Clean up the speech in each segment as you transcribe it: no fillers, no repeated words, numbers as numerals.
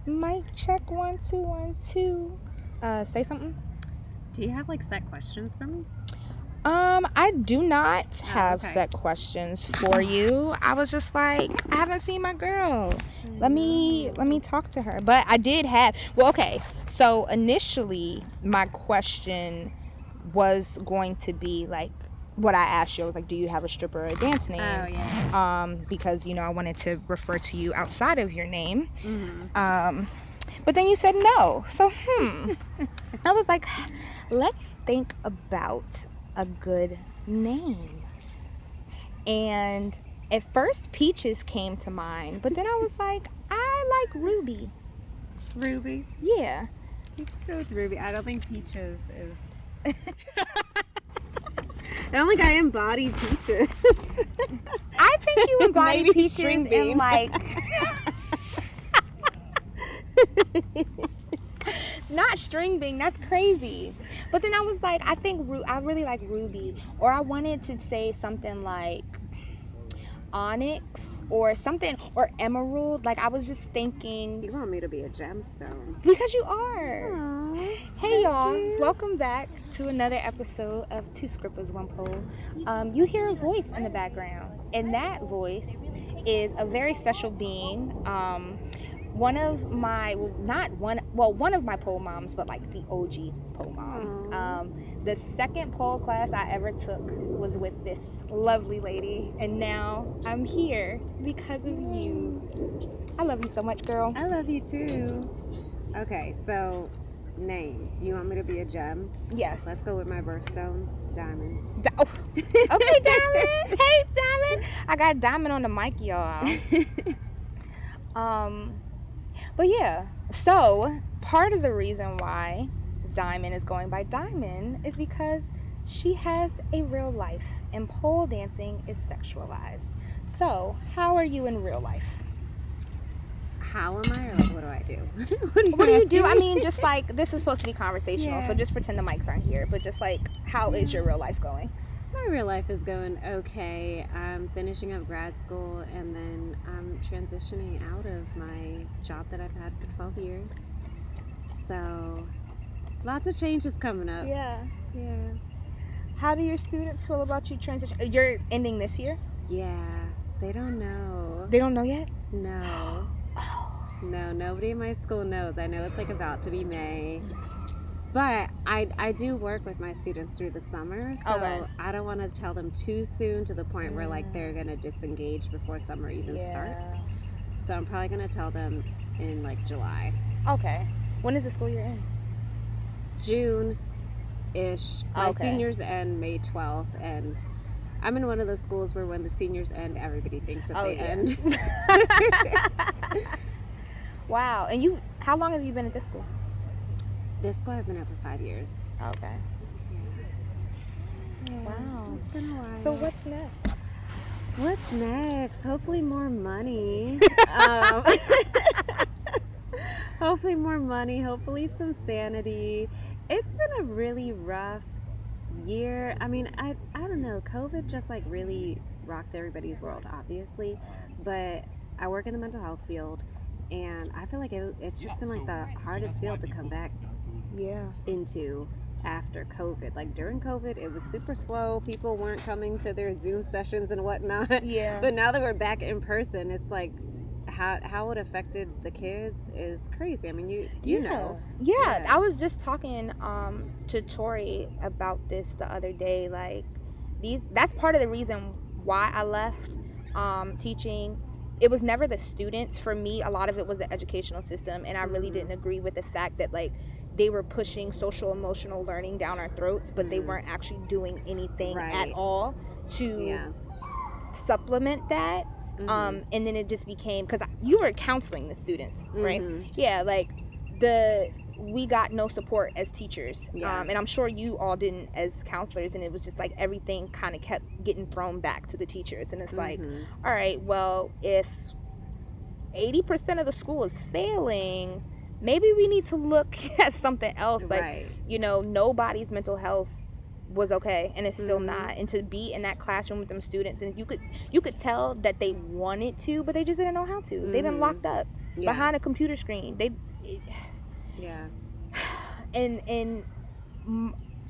Mic check 1 2 1 2. Say something. Do you have like set questions for me? I do not have okay. set questions for you. I was just like, I haven't seen my girl. Let me talk to her. But I did have. Well, okay. So initially, my question was going to be like what I asked you. I was like, do you have a stripper or a dance name? Oh yeah. Because I wanted to refer to you outside of your name. Mm-hmm. But then you said no. So I was like, let's think about a good name. And at first Peaches came to mind, but then I was like, I like Ruby. Ruby? Yeah. You can go with Ruby. I don't think Peaches is... I don't think I embody Peaches. I think you embody Maybe Peaches string in bean. like... Not string bean, that's crazy. But then I was like, I think I really like Ruby. Or I wanted to say something like onyx or something, or emerald. Like I was just thinking. You want me to be a gemstone. Because you are. Aww, hey y'all, you. Welcome back to another episode of Two Scrippers, One Pole. You hear a voice in the background, and that voice is a very special being. One of my, one of my pole moms, but like the OG pole mom. The second pole class I ever took was with this lovely lady, and now I'm here because of you. I love you so much, girl. I love you too. Okay, so name. You want me to be a gem? Yes. Let's go with my birthstone, Diamond. Okay, Diamond. Hey, Diamond. I got Diamond on the mic, y'all. But yeah, so part of the reason why Diamond is going by Diamond is because she has a real life, and pole dancing is sexualized. So, how are you in real life? How am I, or like, what do I do? What do you do? I mean, just like, this is supposed to be conversational, so just pretend the mics aren't here. But just like, how is your real life going? My real life is going okay. I'm finishing up grad school, and then I'm transitioning out of my job that I've had for 12 years. So, lots of changes coming up. Yeah. Yeah. How do your students feel about you transition? You're ending this year? Yeah. They don't know. They don't know yet? No. No, nobody in my school knows. I know it's like about to be May. But I do work with my students through the summer, so I don't want to tell them too soon to the point where like they're going to disengage before summer even starts. So I'm probably going to tell them in like July. Okay. When is the school year end? June-ish. My seniors end May 12th, and I'm in one of those schools where when the seniors end, everybody thinks that they end. Wow. And how long have you been at this school? This school I've been at for 5 years. Okay. Yeah. Wow. It's been a while. So what's next? What's next? Hopefully more money. Hopefully more money. Hopefully some sanity. It's been a really rough year. I mean, I don't know. COVID just like really rocked everybody's world, obviously. But I work in the mental health field, and I feel like it's just been like the hardest field to come back into after COVID. Like during COVID, it was super slow. People weren't coming to their Zoom sessions and whatnot. Yeah. But now that we're back in person, it's like how it affected the kids is crazy. I mean, you know. Yeah. I was just talking to Tori about this the other day. Like that's part of the reason why I left teaching. It was never the students. For me, a lot of it was the educational system, and I really didn't agree with the fact that like they were pushing social emotional learning down our throats, but they weren't actually doing anything at all to supplement that. And then it just became, because you were counseling the students, right? Yeah, like we got no support as teachers, and I'm sure you all didn't as counselors, and it was just like everything kind of kept getting thrown back to the teachers, and it's like, all right, well, if 80% of the school is failing, maybe we need to look at something else. Like, nobody's mental health was okay, and it's still not. And to be in that classroom with them students, and you could tell that they wanted to, but they just didn't know how to. They've been locked up. behind a computer screen. Yeah. And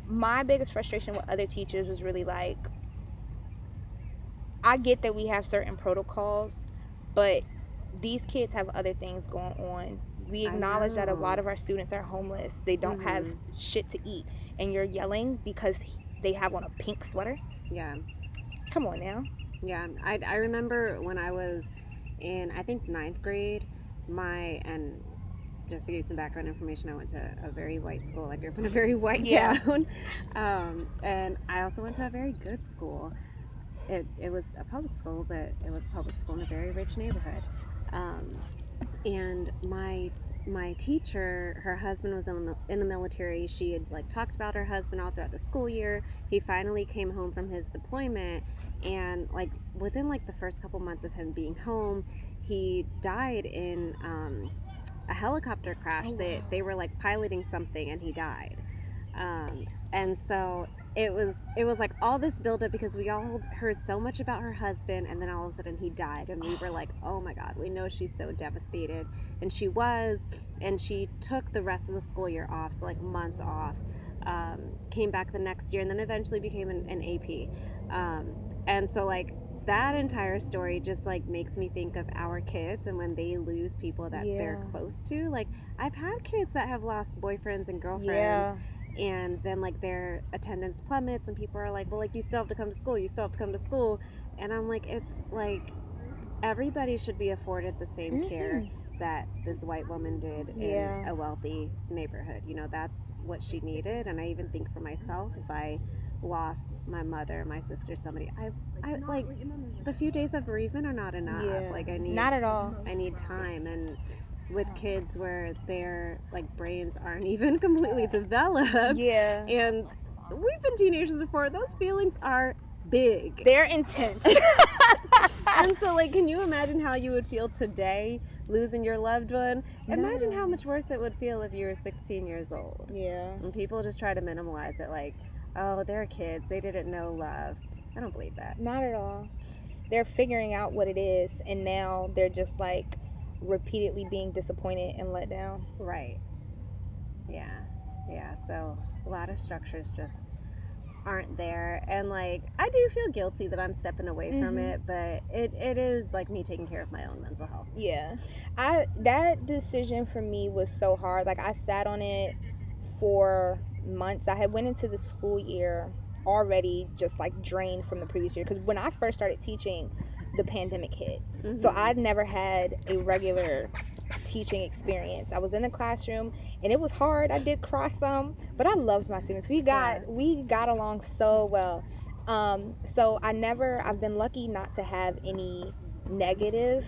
my biggest frustration with other teachers was really like, I get that we have certain protocols, but these kids have other things going on. We acknowledge that a lot of our students are homeless. They don't have shit to eat. And you're yelling because they have on a pink sweater? Yeah. Come on now. Yeah. I remember when I was in, I think, 9th grade, and just to give you some background information, I went to a very white school. I grew up in a very white town. And I also went to a very good school. It was a public school, but it was a public school in a very rich neighborhood. And my teacher, her husband was in the military. She had like talked about her husband all throughout the school year. He finally came home from his deployment, and like within like the first couple months of him being home, he died in a helicopter crash. They were like piloting something, and he died. And so it was like all this buildup because we all heard so much about her husband, and then all of a sudden he died, and we were like, oh my God, we know she's so devastated. And she was, and she took the rest of the school year off, so like months off, came back the next year, and then eventually became an AP. And so like that entire story just like makes me think of our kids, and when they lose people that they're close to. Like I've had kids that have lost boyfriends and girlfriends, and then like their attendance plummets, and people are like, well, like you still have to come to school, and I'm like, it's like everybody should be afforded the same care that this white woman did in a wealthy neighborhood. You know, that's what she needed. And I even think for myself, if I lost my mother, my sister, somebody, I like the few days of bereavement are not enough. Like I need, not at all. I need time. And with kids where their like brains aren't even completely developed, and we've been teenagers before, those feelings are big, they're intense. And so like, can you imagine how you would feel today losing your loved one? Imagine how much worse it would feel if you were 16 years old. And people just try to minimize it, like, oh, they're kids, they didn't know love. I don't believe that. Not at all. They're figuring out what it is, and now they're just like repeatedly being disappointed and let down. Right. Yeah. So a lot of structures just aren't there, and like I do feel guilty that I'm stepping away from it, but it is like me taking care of my own mental health. That decision for me was so hard. Like I sat on it for months. I had went into the school year already just like drained from the previous year, because when I first started teaching, the pandemic hit. So I'd never had a regular teaching experience. I was in the classroom and it was hard. I did cry some, but I loved my students. We got along so well. So I've been lucky not to have any negative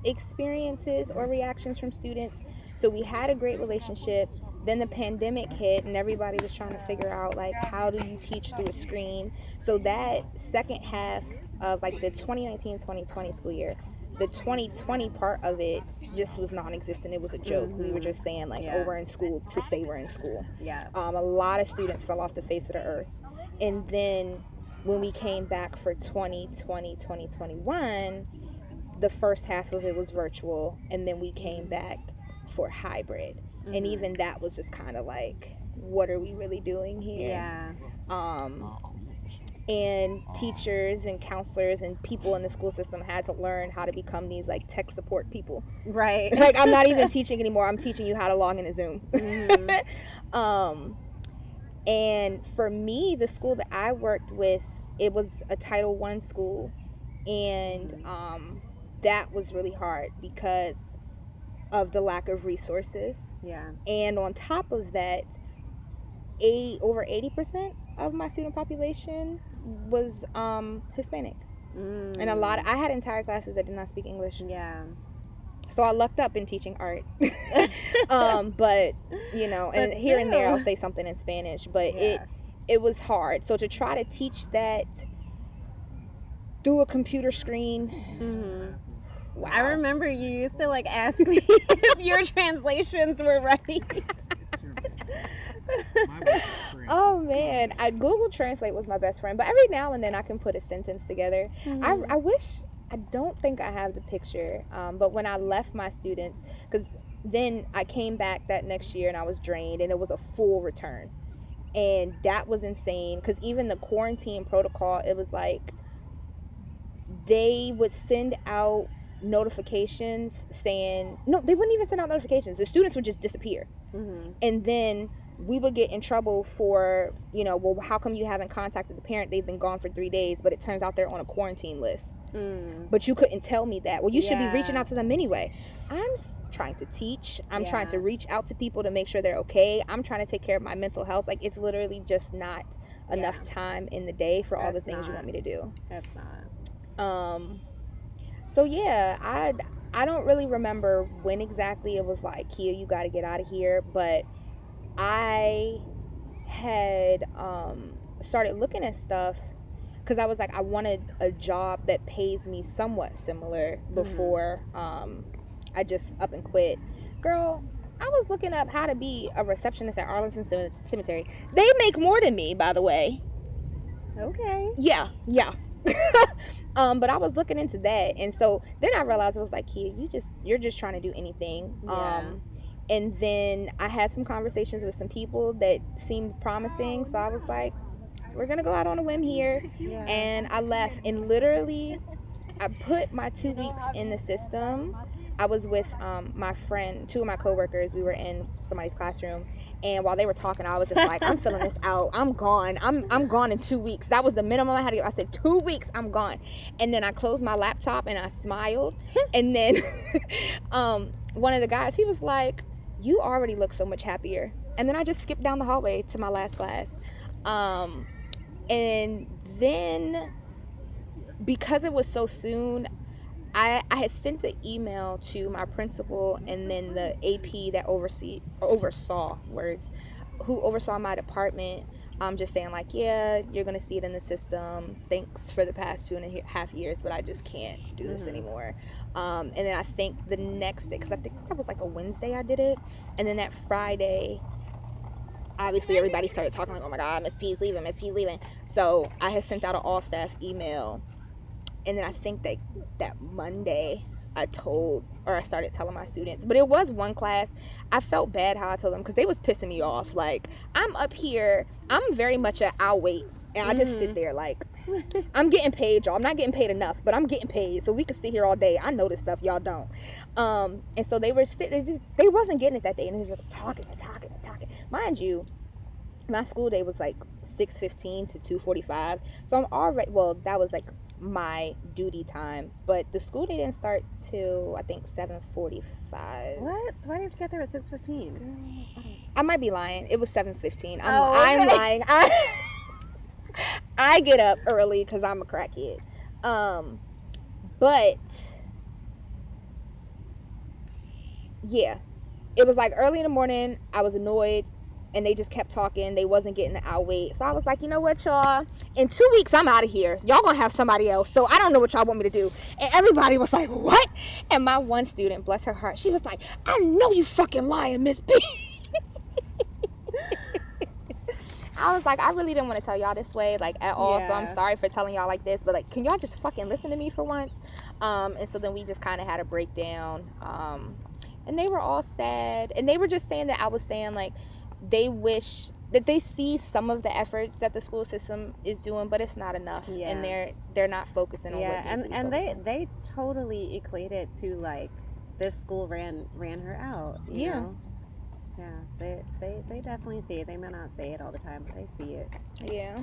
experiences or reactions from students. So we had a great relationship. Then the pandemic hit, and everybody was trying to figure out like, how do you teach through a screen? So that second half of like the 2019-2020 school year, the 2020 part of it just was non-existent. It was a joke. We were just saying like, oh, we're in school to say we're in school. A lot of students fell off the face of the earth. And then when we came back for 2020-2021, the first half of it was virtual, and then we came back for hybrid. And even that was just kind of like, what are we really doing here? And teachers and counselors and people in the school system had to learn how to become these like tech support people. Right. Like I'm not even teaching anymore. I'm teaching you how to log into Zoom. And for me, the school that I worked with, it was a Title I school. And that was really hard because of the lack of resources. And on top of that, over 80% of my student population was Hispanic. And I had entire classes that did not speak English. So I lucked up in teaching art. But you know, and still, here and there I'll say something in Spanish, but it was hard. So to try to teach that through a computer screen. Wow. I remember you used to like ask me if your translations were right. Oh man, Google Translate was my best friend, but every now and then I can put a sentence together. I wish I don't think I have the picture, but when I left my students, because then I came back that next year and I was drained, and it was a full return. And that was insane, because even the quarantine protocol, it was like they would send out notifications saying, no, they wouldn't even send out notifications. The students would just disappear. Mm-hmm. And then we would get in trouble for, well, how come you haven't contacted the parent? They've been gone for 3 days, but it turns out they're on a quarantine list. But you couldn't tell me that. Well, you should be reaching out to them anyway. I'm trying to teach. I'm trying to reach out to people to make sure they're okay. I'm trying to take care of my mental health. Like, it's literally just not enough time in the day for all the things you want me to do. That's not. So yeah, I don't really remember when exactly it was like, Kia, you got to get out of here, but I had started looking at stuff because I was like, I wanted a job that pays me somewhat similar before I just up and quit. Girl, I was looking up how to be a receptionist at Arlington Cemetery. They make more than me, by the way. Okay. Yeah. But I was looking into that, and so then I realized it was like, Kia, you're just trying to do anything. And then I had some conversations with some people that seemed promising, so I was like, we're gonna go out on a whim here. And I left, and literally I put my 2 weeks in the system. I was with my friend, 2 of my coworkers. We were in somebody's classroom, and while they were talking, I was just like, I'm filling this out. I'm gone. I'm gone in 2 weeks. That was the minimum I had to get. I said 2 weeks, I'm gone. And then I closed my laptop and I smiled. And then one of the guys, he was like, you already look so much happier. And then I just skipped down the hallway to my last class. And then because it was so soon, I had sent an email to my principal and then the AP that oversaw my department, just saying like, yeah, you're gonna see it in the system. Thanks for the past 2.5 years, but I just can't do this anymore. And then I think the next day, because I think that was like a Wednesday I did it, and then that Friday, obviously everybody started talking like, oh my God, Miss P's leaving. So I had sent out an all staff email. And then I think that Monday I started telling my students. But it was one class. I felt bad how I told them because they was pissing me off. Like, I'm up here. I'm very much I'll wait. And I just sit there like, I'm getting paid, y'all. I'm not getting paid enough, but I'm getting paid. So we can sit here all day. I know this stuff. Y'all don't. And so they were sitting. They wasn't getting it that day. And they was just talking. Mind you, my school day was like 6:15 to 2:45. So I'm already, that was like my duty time, but the school day didn't start till I think 7:45. What? So why did you get there at 6:15? I might be lying. It was 7:15. I'm lying. I get up early because I'm a crackhead. But yeah, it was like early in the morning. I was annoyed. And they just kept talking. They wasn't getting the outweight. So I was like, you know what, y'all? In 2 weeks, I'm out of here. Y'all gonna have somebody else. So I don't know what y'all want me to do. And everybody was like, what? And my one student, bless her heart, she was like, I know you fucking lying, Miss B. I was like, I really didn't want to tell y'all this way, like, at all. So I'm sorry for telling y'all like this. But, like, can y'all just fucking listen to me for once? And so then we just kind of had a breakdown. And they were all sad. And they were just saying that I was saying, like, they wish that they see some of the efforts that the school system is doing, but it's not enough. And they're not focusing on what needs to be focused on. They totally equate it to like this school ran her out. You know? They definitely see it. They may not say it all the time, but they see it. Yeah.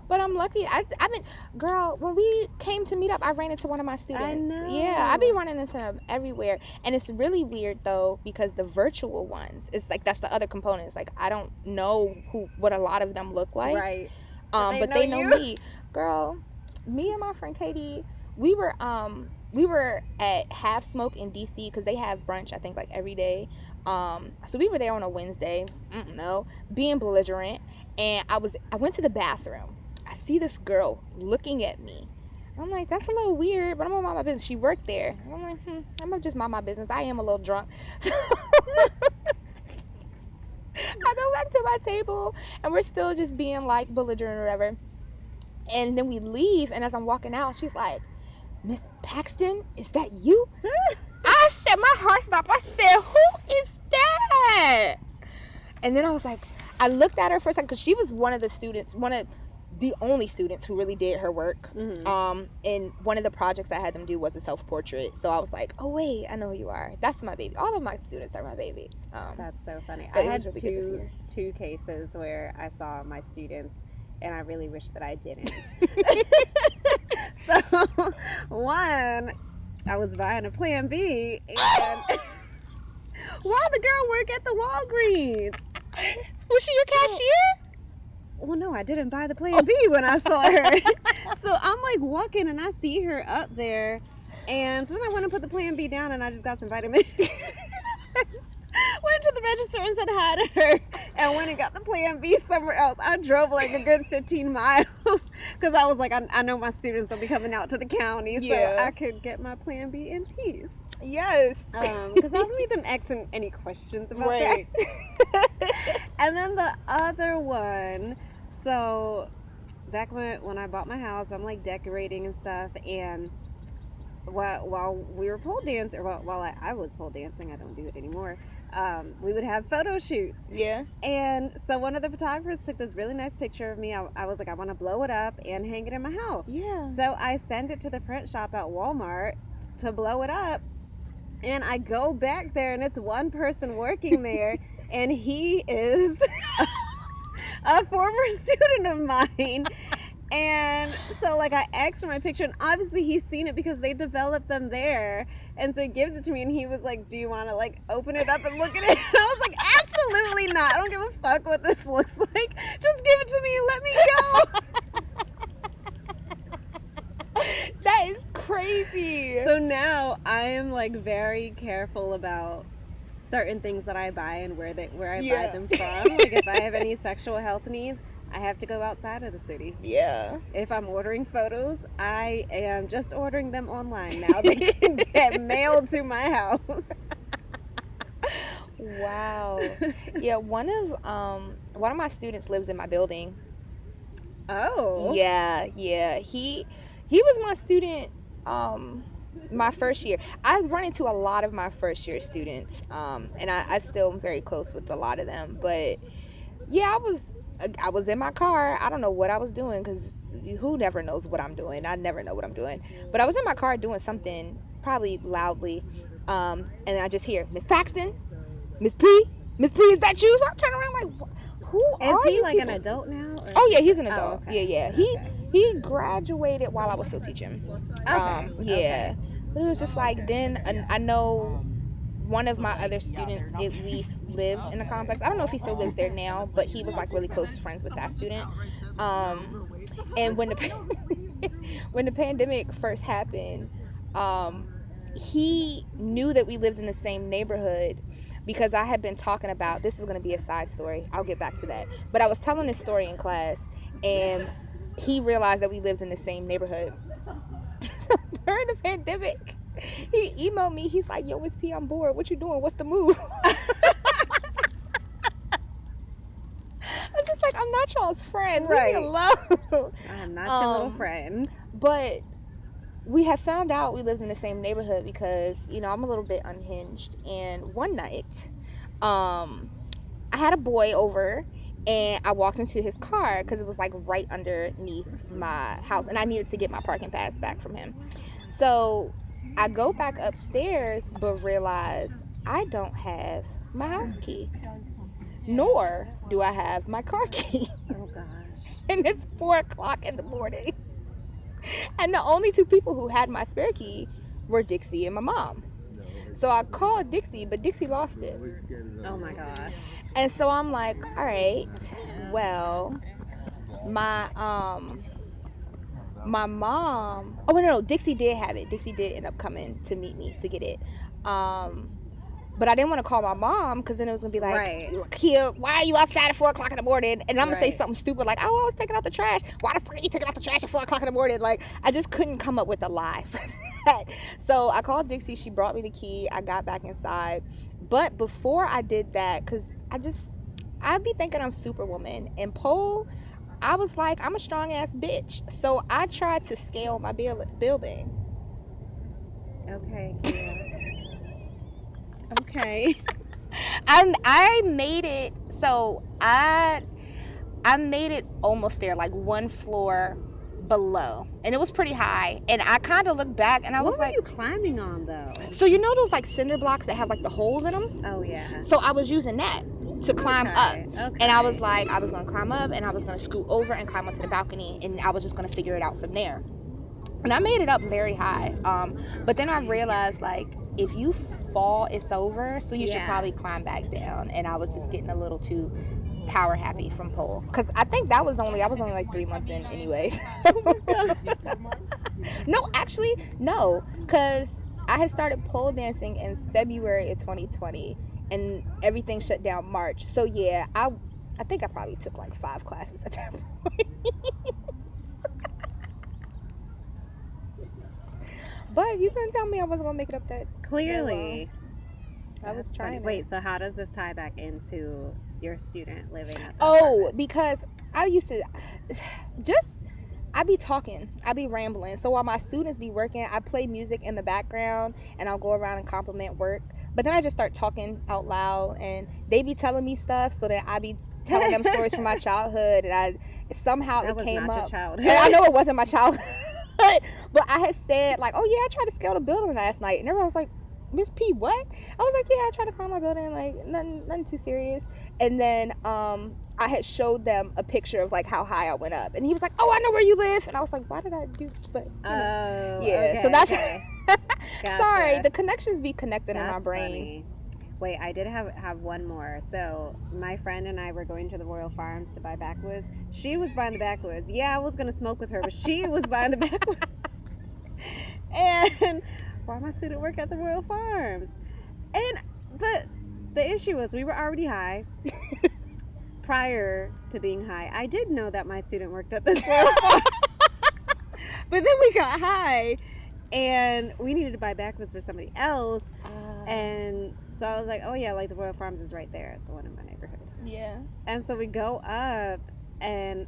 But I'm lucky. I mean, girl, when we came to meet up, I ran into one of my students. I know. Yeah, I be running into them everywhere. And it's really weird, though, because the virtual ones, it's like, that's the other component. It's like, I don't know what a lot of them look like. Right. But they know me. Girl, me and my friend Katie, we were at Half Smoke in DC because they have brunch, I think, like every day. So we were there on a Wednesday, being belligerent. And I went to the bathroom. I see this girl looking at me. I'm like, that's a little weird, but I'm gonna mind my business. She worked there. I'm like, I'm gonna just mind my business. I am a little drunk. I go back to my table, and we're still just being like belligerent or whatever. And then we leave, and as I'm walking out, she's like, Miss Paxton, is that you? I said, my heart stopped. I said, who is that? And then I was like, I looked at her for a second because she was one of the students, one of the only students who really did her work. And one of the projects I had them do was a self-portrait. So I was like, oh wait, I know who you are. That's my baby. All of my students are my babies. That's so funny. but I it was had really two cases where I saw my students, and I really wish that I didn't. So one, I was buying a Plan B, and while the girl worked at the Walgreens. Was she your cashier? Well, no, I didn't buy the Plan B when I saw her. So I'm like walking, and I see her up there, and so then I went to put the Plan B down, and I just got some vitamins. Went to the register and said hi to her, and went and got the Plan B somewhere else. I drove like a good 15 miles because I was like, I know my students will be coming out to the county, so I could get my Plan B in peace. Yes. Because I don't need them asking any questions about that. And then the other one, so back when I bought my house, I'm like decorating and stuff, and while we were pole dancing, or while I was pole dancing, I don't do it anymore. We would have photo shoots. Yeah. And so one of the photographers took this really nice picture of me. I was like, I want to blow it up and hang it in my house. Yeah. So I send it to the print shop at Walmart to blow it up. And I go back there, and it's one person working there, and he is a former student of mine. And so like I asked for my picture, and obviously he's seen it because they developed them there, and so he gives it to me, and he was like, do you want to like open it up and look at it? And I was like, absolutely not. I don't give a fuck what this looks like. Just give it to me and let me go. That is crazy. So now I am like very careful about certain things that I buy and where I buy them from. Like if I have any sexual health needs, I have to go outside of the city. Yeah. If I'm ordering photos, I am just ordering them online now. They can get mailed to my house. Wow. Yeah, one of my students lives in my building. Oh. Yeah. He was my student my first year. I run into a lot of my first year students, and I still am very close with a lot of them. But yeah, I was in my car. I don't know what I was doing, because who never knows what I'm doing. I never know what I'm doing. But I was in my car doing something, probably loudly, and I just hear, Miss Paxton, Miss P, is that you? So I'm turning around like, who are you? Is he like people? an adult now? Or? Oh yeah, he's an adult. Oh, okay. Yeah. He graduated while I was still teaching. Okay. Yeah. But it was just like, then I know one of my other students at least lives in the complex. I don't know if he still lives there now, but he was like really close friends with that student. And when the pandemic first happened, he knew that we lived in the same neighborhood, because I had been talking about, this is going to be a side story, I'll get back to that, but I was telling this story in class, and he realized that we lived in the same neighborhood. So during the pandemic, he emailed me. He's like, yo, Miss P, I'm bored. What you doing? What's the move? I'm just like, I'm not y'all's friend. Leave me alone. I'm not your little friend. But we have found out we lived in the same neighborhood because, I'm a little bit unhinged. And one night, I had a boy over, and I walked into his car because it was like right underneath my house, and I needed to get my parking pass back from him. So I go back upstairs, but realize I don't have my house key, nor do I have my car key. Oh gosh. And it's 4:00 in the morning. And the only two people who had my spare key were Dixie and my mom. So I called Dixie, but Dixie lost it. Oh my gosh. And so I'm like, all right, well, my mom, oh no, Dixie did have it. Dixie did end up coming to meet me to get it. But I didn't want to call my mom, because then it was going to be like, right. Kia, why are you outside at 4:00 in the morning? And I'm going to say Right. something stupid like, oh, I was taking out the trash. Why the fuck are you taking out the trash at 4:00 in the morning? Like, I just couldn't come up with a lie for that. So I called Dixie. She brought me the key. I got back inside. But before I did that, because I'd be thinking I'm Superwoman. And pole, I was like, I'm a strong ass bitch. So I tried to scale my building. Okay, Kia. Okay. I made it, so I made it almost there, like one floor below, and it was pretty high. And I kind of looked back, and I was What were like, you climbing on, though? so you know those like cinder blocks that have like the holes in them? Oh, yeah. So I was using that to climb up, Okay. and I was like, I was gonna climb up, and I was gonna scoot over and climb onto the balcony, and I was just gonna figure it out from there. And I made it up very high, but then I realized, like, if you fall, it's over, so you should probably climb back down. And I was just getting a little too power happy from pole, because I think I was only like 3 months in anyways. No, actually no, because I had started pole dancing in February of 2020, and everything shut down March. So yeah, I think I probably took like 5 classes at that point. But you couldn't tell me I wasn't gonna make it up that. Clearly. I was trying. Wait, so how does this tie back into your student living at the apartment? Because I used to just, I be talking, I be rambling. So while my students be working, I play music in the background, and I'll go around and compliment work. But then I just start talking out loud, and they be telling me stuff, so that I be telling them stories from my childhood, and I somehow that it was came not up. Your childhood. And I know it wasn't my childhood. But I had said, like, oh yeah, I tried to scale the building last night, and everyone was like, Miss P, what? I was like, yeah, I tried to climb my building, like nothing too serious. And then I had showed them a picture of like how high I went up, and he was like, oh, I know where you live. And I was like, why did I do? But yeah, okay, so that's gotcha. Sorry, the connections be connected in my brain. Funny. Wait, I did have one more. So my friend and I were going to the Royal Farms to buy backwoods. She was buying the backwoods. Yeah, I was gonna smoke with her, but she was buying the backwoods. And why my student work at the Royal Farms? But the issue was we were already high. Prior to being high, I did know that my student worked at this Royal Farms. But then we got high, and we needed to buy backwoods for somebody else. And so I was like, oh yeah, like the Royal Farms is right there, the one in my neighborhood. Yeah. And so we go up, and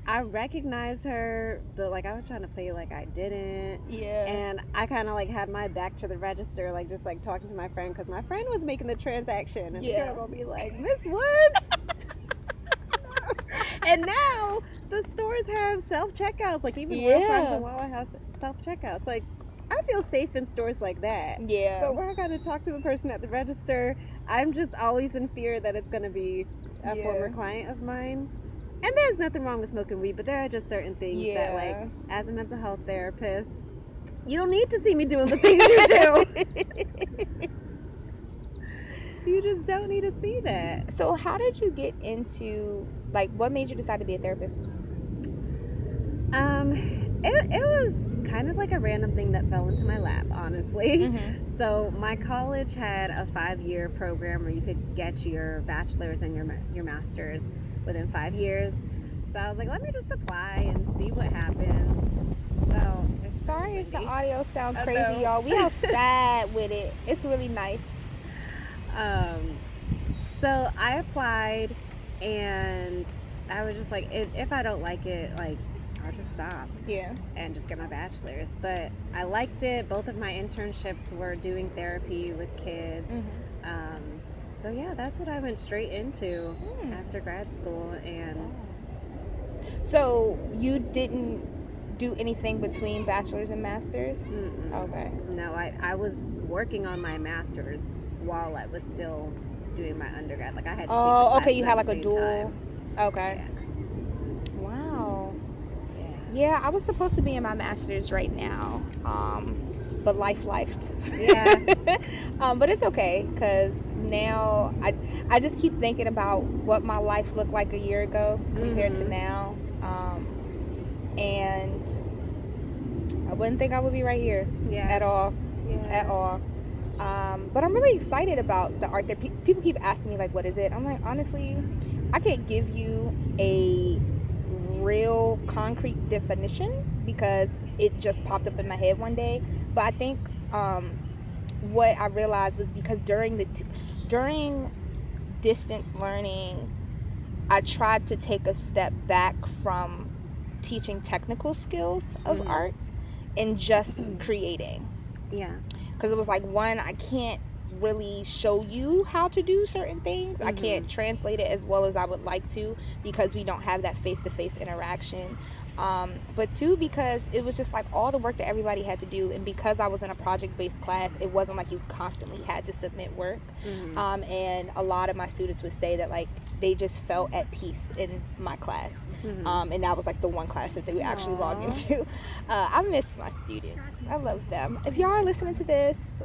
I recognized her, but like I was trying to play like I didn't. Yeah. And I kind of like had my back to the register, like just like talking to my friend, because my friend was making the transaction, and the girl gonna be like, Miss Woods. And now the stores have self-checkouts, like even Royal Farms and Wawa have self-checkouts. Like, I feel safe in stores like that. Yeah. But where I got to talk to the person at the register, I'm just always in fear that it's going to be a former client of mine. And there's nothing wrong with smoking weed, but there are just certain things that, like, as a mental health therapist, you don't need to see me doing the things you do. You just don't need to see that. So how did you get into, like, what made you decide to be a therapist? It was kind of like a random thing that fell into my lap, honestly. Mm-hmm. So my college had a 5-year program where you could get your bachelor's and your master's within 5 years. So I was like, let me just apply and see what happens. So it's sorry if the audio sounds crazy, y'all. We all sad with it. It's really nice. So I applied, and I was just like, if I don't like it, like, I'll just stop. Yeah. And just get my bachelor's. But I liked it. Both of my internships were doing therapy with kids. Mm-hmm. So yeah, that's what I went straight into after grad school. And so you didn't do anything between bachelor's and master's? Mm-mm. Okay. No, I was working on my master's while I was still doing my undergrad. Like I had to take the classes okay, you had like a dual time. Okay. Yeah. Wow. Yeah, I was supposed to be in my master's right now. But life lifed. Yeah. But it's okay, because now I just keep thinking about what my life looked like a year ago compared to now. And I wouldn't think I would be right here at all. Yeah. At all. But I'm really excited about the art that people keep asking me, like, what is it? I'm like, honestly, I can't give you a real concrete definition because it just popped up in my head one day. But I think what I realized was because during distance learning, I tried to take a step back from teaching technical skills of art and just creating. Yeah. Because it was like, one, I can't really show you how to do certain things. I can't translate it as well as I would like to because we don't have that face-to-face interaction. But two, because it was just like all the work that everybody had to do, and because I was in a project-based class, it wasn't like you constantly had to submit work. And a lot of my students would say that like they just felt at peace in my class. And that was like the one class that they would actually log into. I miss my students. I love them. If y'all are listening to this,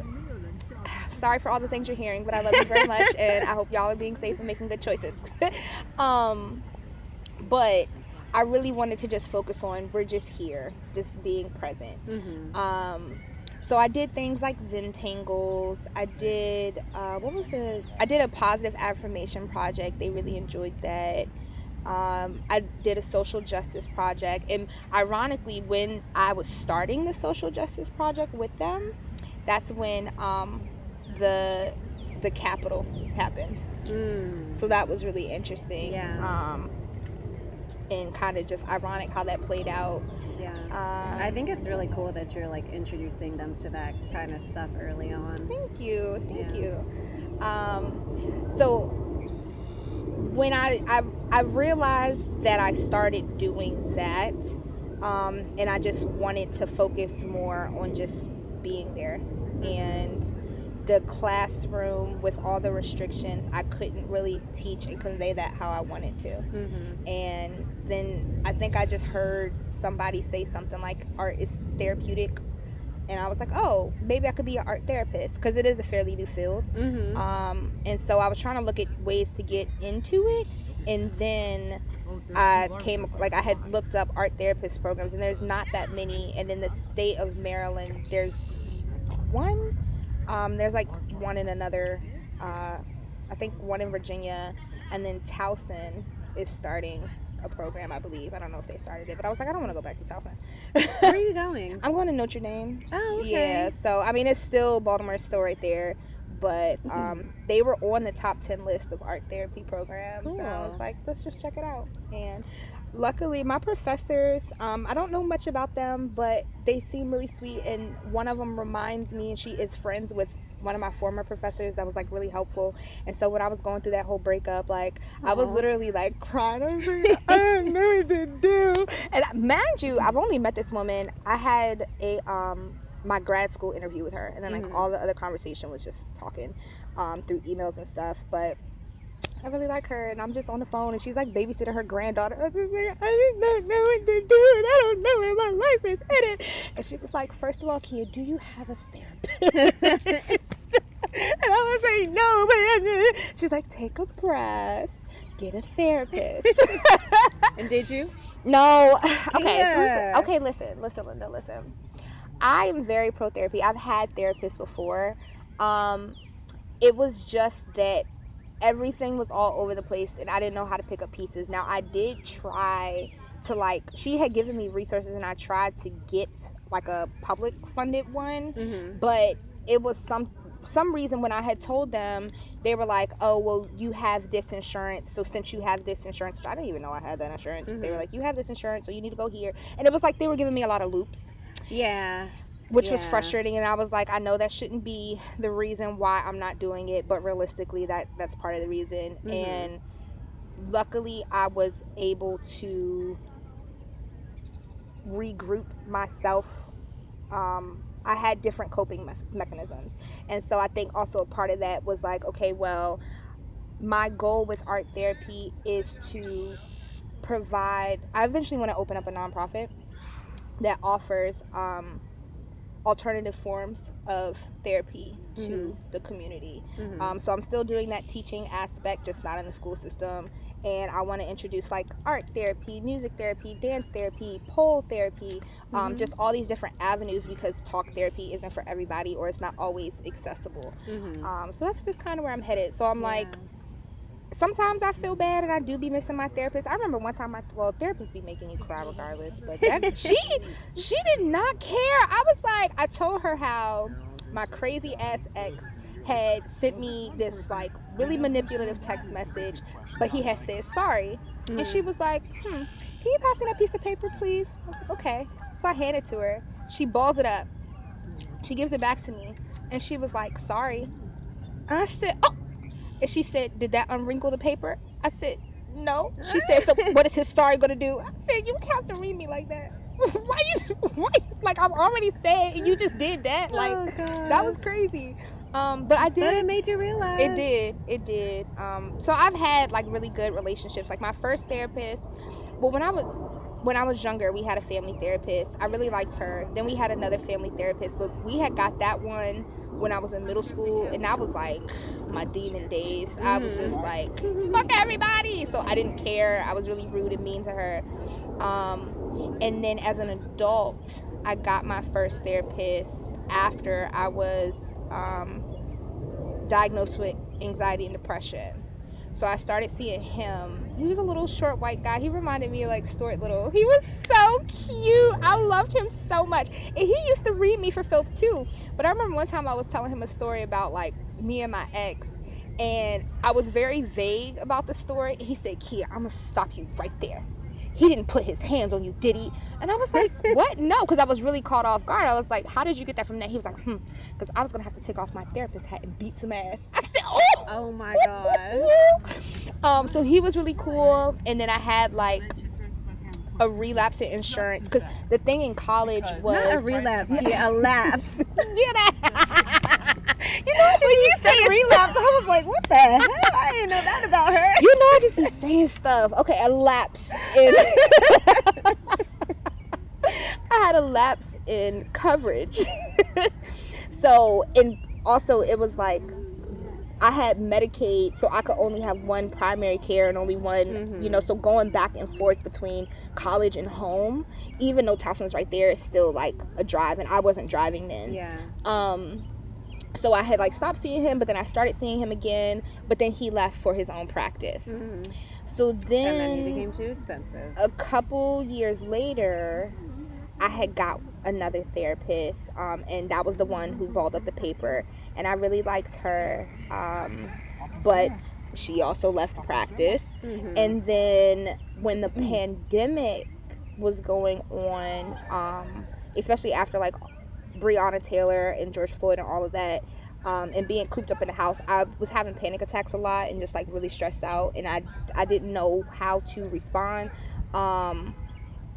sorry for all the things you're hearing, but I love you very much, and I hope y'all are being safe and making good choices. But I really wanted to just focus on we're just here, just being present. So I did things like Zentangles. I did I did a positive affirmation project. They really enjoyed that. I did a social justice project, and ironically, when I was starting the social justice project with them, that's when the Capitol happened. So that was really interesting. And kind of just ironic how that played out. I think it's really cool that you're like introducing them to that kind of stuff early on. Thank you. So when I realized that I started doing that, and I just wanted to focus more on just being there, and the classroom with all the restrictions, I couldn't really teach and convey that how I wanted to. And then I think I just heard somebody say something like art is therapeutic, and I was like, oh, maybe I could be an art therapist, because it is a fairly new field. And so I was trying to look at ways to get into it, and then I had looked up art therapist programs, and there's not that many. And in the state of Maryland, there's one. There's like one in another, I think one in Virginia, and then Towson is starting a program, I believe. I don't know if they started it, but I was like, I don't want to go back to Towson. Where are you going? I'm going to Notre Dame. Oh, okay. Yeah, so I mean, it's still Baltimore's still right there, but they were on the top 10 list of art therapy programs. Cool. And I was like, let's just check it out. And luckily, my professors, I don't know much about them, but they seem really sweet. And one of them reminds me, and she is friends with one of my former professors that was like really helpful. And so when I was going through that whole breakup, like I was literally like crying. I was like, I don't know what to do. And mind you, I've only met this woman. I had a my grad school interview with her, and then like all the other conversation was just talking through emails and stuff. But I really like her, and I'm just on the phone, and she's like babysitting her granddaughter. I just like, I just don't know what to do, and I don't know where my life is headed. And she was like, first of all, Kia, do you have a therapist? And I was like, no, but she's like, take a breath, get a therapist. And did you? No. Okay. Yeah. So listen, Linda, listen. I am very pro therapy. I've had therapists before. It was just that everything was all over the place, and I didn't know how to pick up pieces. Now, I did try to she had given me resources, and I tried to get like a public funded one, but it was some reason when I had told them, they were like, oh, well, you have this insurance, so since you have this insurance, which I didn't even know I had that insurance, they were like, you have this insurance, so you need to go here. And it was like they were giving me a lot of loops. Which was frustrating, and I was like, I know that shouldn't be the reason why I'm not doing it, but realistically that's part of the reason. And luckily I was able to regroup myself. I had different coping mechanisms, and so I think also a part of that was like, okay, well, my goal with art therapy is to provide, I eventually want to open up a nonprofit that offers alternative forms of therapy to the community. So I'm still doing that teaching aspect, just not in the school system. And I want to introduce like art therapy, music therapy, dance therapy, pole therapy, just all these different avenues, because talk therapy isn't for everybody, or it's not always accessible. So that's just kind of where I'm headed. So I'm like, sometimes I feel bad, and I do be missing my therapist. I remember one time, therapists be making you cry regardless, but that, she did not care. I was like, I told her how my crazy ass ex had sent me this like really manipulative text message, but he had said sorry. And she was like, can you pass me that piece of paper, please? I was like, okay. So I handed it to her. She balls it up. She gives it back to me, and she was like, sorry. And I said, oh. And she said, did that unwrinkle the paper? I said, no. She said, so what is his sorry going to do? I said, you have to read me like that. Why? Like, I'm already sad, and you just did that. Like, that was crazy. But I did. But it made you realize. It did. So I've had like really good relationships. Like my first therapist, well, when I was younger, we had a family therapist. I really liked her. Then we had another family therapist, but we had got that one when I was in middle school, and that was like my demon days. I was just like, fuck everybody. So I didn't care. I was really rude and mean to her. And then as an adult, I got my first therapist after I was diagnosed with anxiety and depression. So I started seeing him. He was a little short white guy. He reminded me of like Stuart Little. He was so cute. I loved him so much. And he used to read me for filth too. But I remember one time I was telling him a story about like me and my ex. And I was very vague about the story. And he said, Kia, I'm going to stop you right there. He didn't put his hands on you, did he? And I was like, what? No, because I was really caught off guard. I was like, how did you get that from that? He was like, because I was going to have to take off my therapist hat and beat some ass. I said, oh! Oh my gosh. So he was really cool. And then I had like a relapse in insurance. Because the thing in college was... Not a relapse, a lapse. You know, when you said relapse, I was like, what the hell? I didn't know that about her. You know, I just be saying stuff. Okay, a lapse in... I had a lapse in coverage. So, and also it was like, I had Medicaid, so I could only have one primary care and only one, you know, so going back and forth between college and home, even though Towson's right there, it's still like a drive, and I wasn't driving then. Yeah. So I had like stopped seeing him, but then I started seeing him again, but then he left for his own practice. So then... And then he became too expensive. A couple years later, I had got another therapist, and that was the one who balled up the paper, and I really liked her, but she also left the practice. And then when the pandemic was going on, especially after like Breonna Taylor and George Floyd and all of that, and being cooped up in the house, I was having panic attacks a lot and just like really stressed out, and I didn't know how to respond.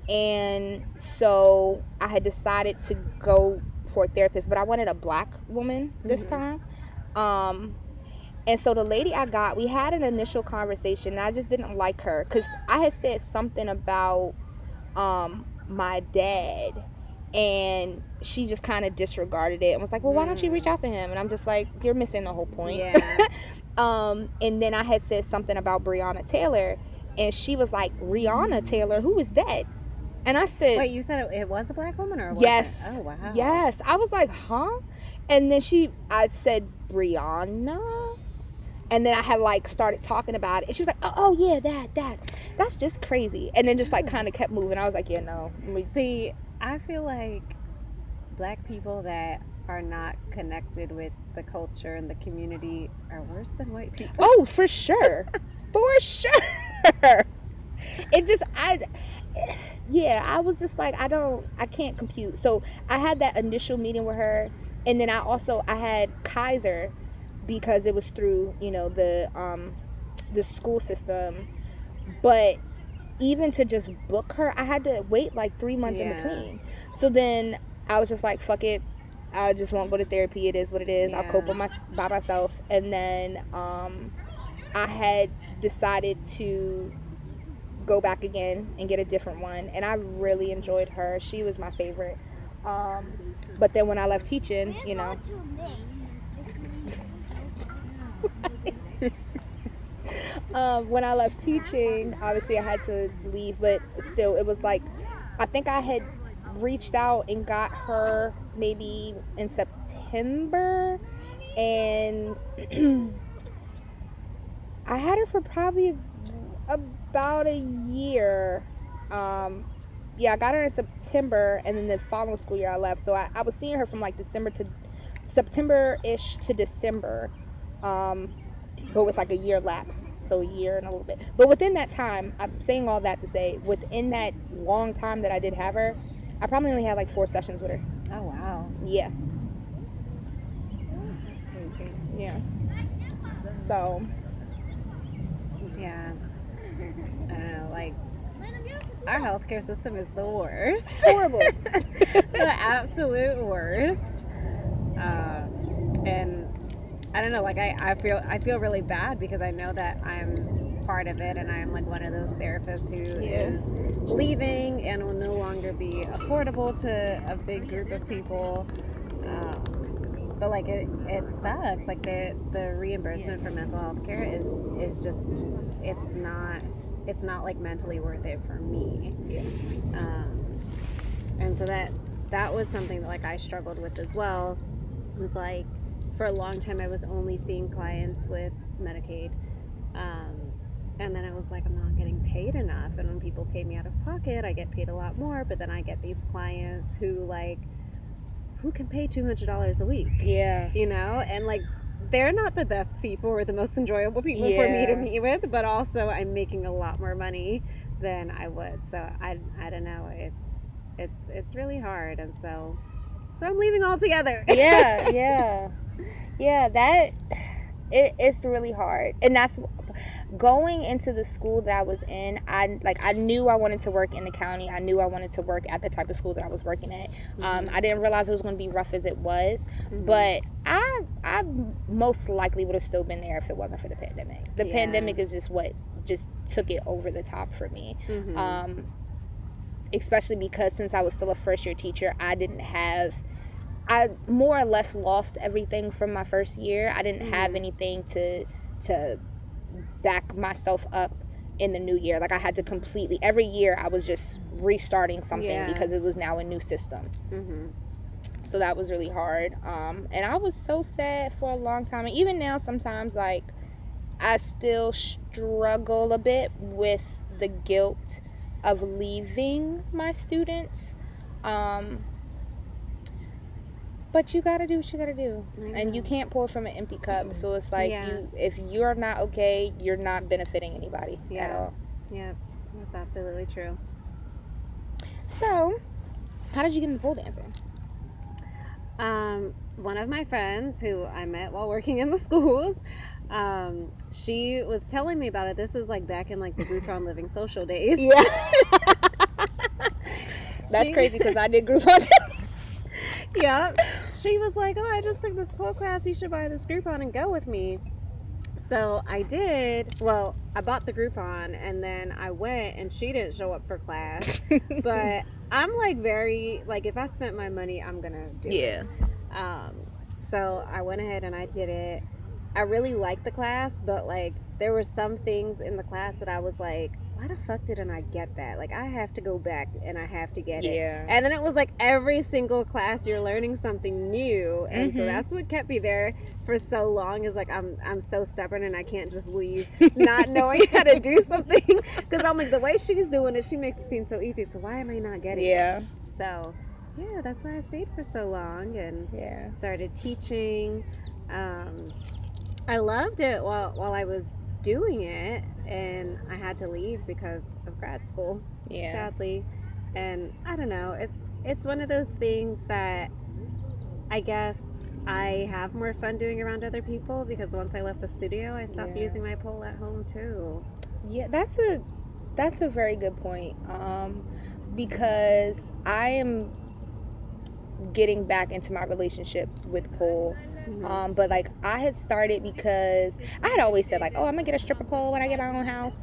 And so I had decided to go for a therapist, but I wanted a black woman this time. And so the lady I got, we had an initial conversation, and I just didn't like her because I had said something about my dad, and she just kind of disregarded it and was like, well, why don't you reach out to him? And I'm just like, you're missing the whole point. And then I had said something about Breonna Taylor, and she was like, Breonna Taylor, who is that? And I said... Wait, you said it was a black woman, or was yes. it? Oh, wow. Yes. I was like, huh? And then I said, Breonna? And then I had like started talking about it. And she was like, oh yeah, that's just crazy. And then just like kind of kept moving. I was like, yeah, no. See, I feel like black people that are not connected with the culture and the community are worse than white people. Oh, for sure. For sure. It just, I was just like, I can't compute. So I had that initial meeting with her, and then I had Kaiser, because it was through, you know, the school system. But even to just book her, I had to wait like 3 months in between. So then I was just like, fuck it, I just won't go to therapy. It is what it is. I'll cope by myself. And then I had decided to go back again and get a different one, and I really enjoyed her. She was my favorite. But then when I left teaching, you know, when I left teaching, obviously I had to leave, but still, it was like, I think I had reached out and got her maybe in September, and I had her for probably about a year. I got her in September, and then the following school year I left. So I was seeing her from like September-ish to December, but with like a year lapse, so a year and a little bit. But within that time, I'm saying all that to say, within that long time that I did have her, I probably only had like 4 sessions with her. Oh wow. Yeah. Yeah. So. Yeah. I don't know, like, our healthcare system is the worst. Horrible. The absolute worst. And I don't know, like, I feel really bad because I know that I'm part of it, and I'm like one of those therapists who is leaving and will no longer be affordable to a big group of people. But like it sucks. Like the reimbursement for mental health care is just it's not like mentally worth it for me. And so that was something that like I struggled with as well. It was like for a long time I was only seeing clients with Medicaid. And then I was like, I'm not getting paid enough. And when people pay me out of pocket, I get paid a lot more. But then I get these clients who can pay $200 a week. Yeah. You know? And like, they're not the best people or the most enjoyable people for me to meet with. But also, I'm making a lot more money than I would. So I don't know. It's really hard. And so I'm leaving altogether. Yeah. That it's really hard, and that's going into the school that I was in. I knew I wanted to work in the county. I knew I wanted to work at the type of school that I was working at. I didn't realize it was going to be rough as it was, but I most likely would have still been there if it wasn't for the pandemic. The pandemic is just what just took it over the top for me. Especially because since I was still a first year teacher, I more or less lost everything from my first year. I didn't have anything to back myself up in the new year. Like I had to completely, every year I was just restarting something because it was now a new system. So that was really hard. And I was so sad for a long time. And even now sometimes like I still struggle a bit with the guilt of leaving my students. But you gotta do what you gotta do, and you can't pour from an empty cup. So it's like if you're not okay, you're not benefiting anybody at all. Yeah, that's absolutely true. So, how did you get into pole dancing? One of my friends who I met while working in the schools, she was telling me about it. This is like back in like the Groupon Living Social days. Yeah, that's crazy because I did Groupon. Yeah, she was like, oh, I just took this pole class, you should buy this Groupon and go with me. So I did. Well, I bought the Groupon and then I went and she didn't show up for class. But I'm like very, like if I spent my money, I'm gonna do it. So I went ahead and I did it. I really liked the class, but like there were some things in the class that I was like, why the fuck didn't I get that? Like I have to go back and I have to get it. And then it was like every single class you're learning something new, and so that's what kept me there for so long. Is like I'm so stubborn and I can't just leave not knowing how to do something, because I'm like, the way she's doing it, she makes it seem so easy, so why am I not getting it? So yeah, that's why I stayed for so long and started teaching. I loved it while I was doing it, and I had to leave because of grad school, sadly. And I don't know, it's one of those things that I guess I have more fun doing around other people, because once I left the studio, I stopped using my pole at home too. Yeah, that's a very good point, because I am getting back into my relationship with pole. But like I had started because I had always said like, oh, I'm gonna get a stripper pole when I get my own house,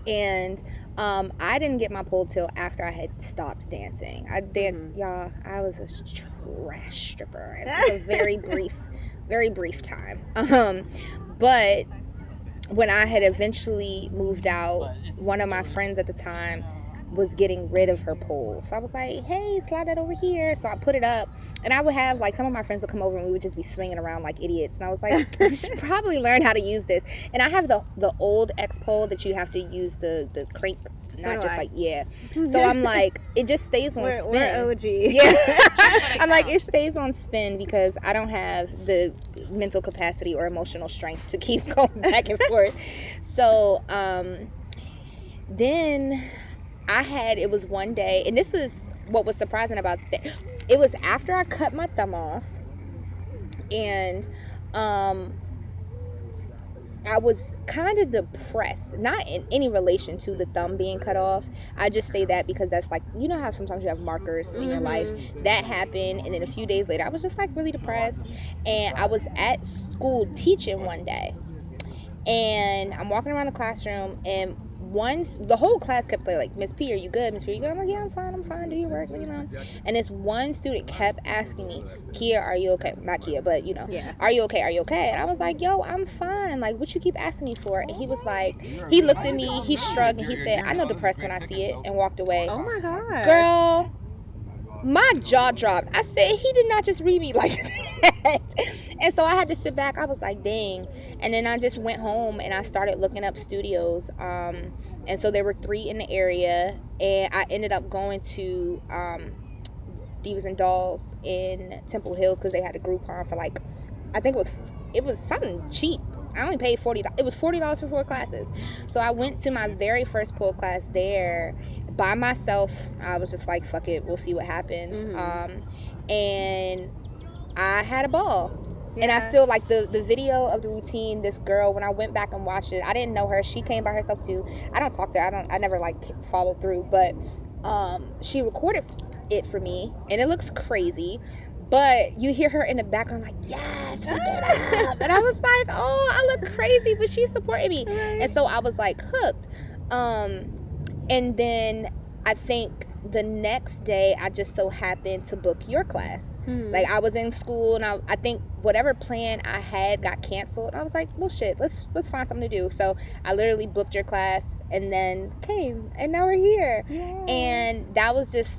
and I didn't get my pole till after I had stopped dancing. I danced, y'all. I was a trash stripper. It was a very brief time. But when I had eventually moved out, one of my friends at the time was getting rid of her pole, so I was like, hey, slide that over here. So I put it up, and I would have like some of my friends would come over and we would just be swinging around like idiots, and I was like, we should probably learn how to use this. And I have the old X pole that you have to use the crank, not just like so I'm like, it just stays on spin. We're OG. I'm like, it stays on spin because I don't have the mental capacity or emotional strength to keep going back and forth. So then it was one day, and this was what was surprising about that. It was after I cut my thumb off, and um, I was kind of depressed, not in any relation to the thumb being cut off. I just say that because that's like, you know how sometimes you have markers in your life. That happened, and then a few days later I was just like really depressed, and I was at school teaching one day, and I'm walking around the classroom, and the whole class kept like, Miss P, are you good? Miss P, are you good? I'm like, yeah, I'm fine, do your work, you know. And this one student kept asking me, Kia, are you okay? Not Kia, but you know, are you okay? And I was like, yo, I'm fine, like, what you keep asking me for? And he was like, he looked at me, he shrugged, and he said, I know depressed when I see it, and walked away. Oh my gosh. Girl, my jaw dropped. I said, he did not just read me like that. And so I had to sit back. I was like, dang. And then I just went home and I started looking up studios. And so there were 3 in the area, and I ended up going to Divas and Dolls in Temple Hills because they had a Groupon for like, I think it was something cheap. I only paid $40. It was $40 for 4 classes. So I went to my very first pole class there by myself. I was just like, fuck it, we'll see what happens. And I had a ball. And I still like the video of the routine. This girl, when I went back and watched it, I didn't know her. She came by herself too. I don't talk to her. I never like followed through, but she recorded it for me, and it looks crazy. But you hear her in the background like, yes, fuck it up. And I was like, oh, I look crazy, but she supported me. Right. And so I was like hooked. And then I think the next day I just so happened to book your class. Like, I was in school, and I think whatever plan I had got canceled. I was like, well, shit, let's find something to do. So I literally booked your class and then came, and now we're here. Yay. And that was just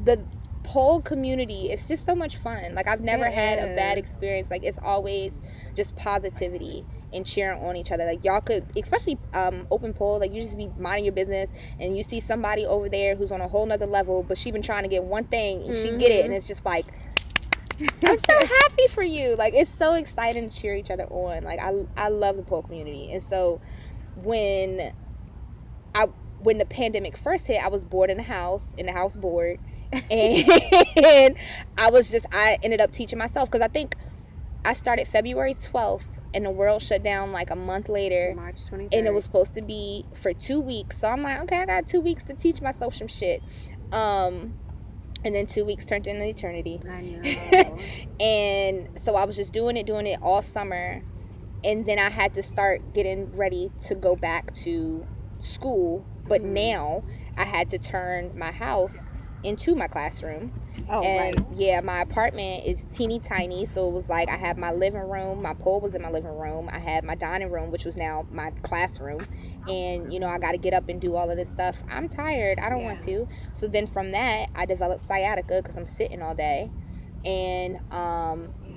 the pole community. It's just so much fun. Like, I've never had a bad experience. Like, it's always just positivity and cheering on each other. Like, y'all could, especially open pole, like, you just be minding your business, and you see somebody over there who's on a whole nother level, but she been trying to get one thing, and she get it, and it's just like, I'm so happy for you. Like, it's so exciting to cheer each other on. Like, I love the pole community. And so when the pandemic first hit, I was bored in the house board, and I ended up teaching myself, because I think I started February 12th, and the world shut down like a month later, March 23rd, and it was supposed to be for 2 weeks. So I'm like, okay, I got 2 weeks to teach myself some shit. And then 2 weeks turned into eternity. I know. And so I was just doing it all summer, and then I had to start getting ready to go back to school. But now I had to turn my house into my classroom. Oh, and right. Yeah, my apartment is teeny tiny, so it was like I had my living room, my pole was in my living room, I had my dining room, which was now my classroom, and you know, I got to get up and do all of this stuff. I'm tired, I don't want to. So then from that I developed sciatica because I'm sitting all day, and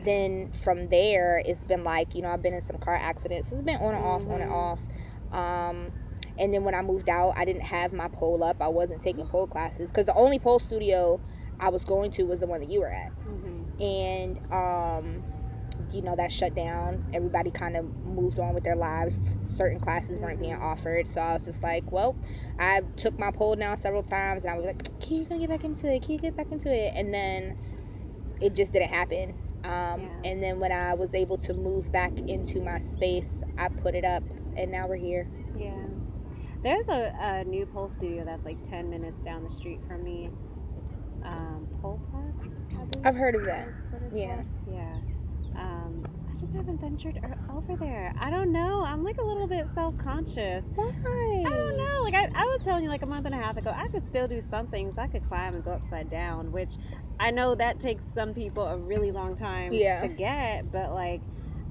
then from there it's been like, you know, I've been in some car accidents, so it's been on and off. And then when I moved out, I didn't have my pole up. I wasn't taking pole classes because the only pole studio I was going to was the one that you were at. And, you know, that shut down. Everybody kind of moved on with their lives. Certain classes weren't being offered. So I was just like, well, I took my pole down several times, and I was like, can you get back into it? And then it just didn't happen. And then when I was able to move back into my space, I put it up, and now we're here. Yeah. There's a new pole studio that's like 10 minutes down the street from me. Pole Plus, I believe. I've heard of that. Yeah. I just haven't ventured over there. I don't know. I'm like a little bit self-conscious. Why? I don't know. Like I was telling you like a month and a half ago, I could still do some things. I could climb and go upside down, which I know that takes some people a really long time to get. But like,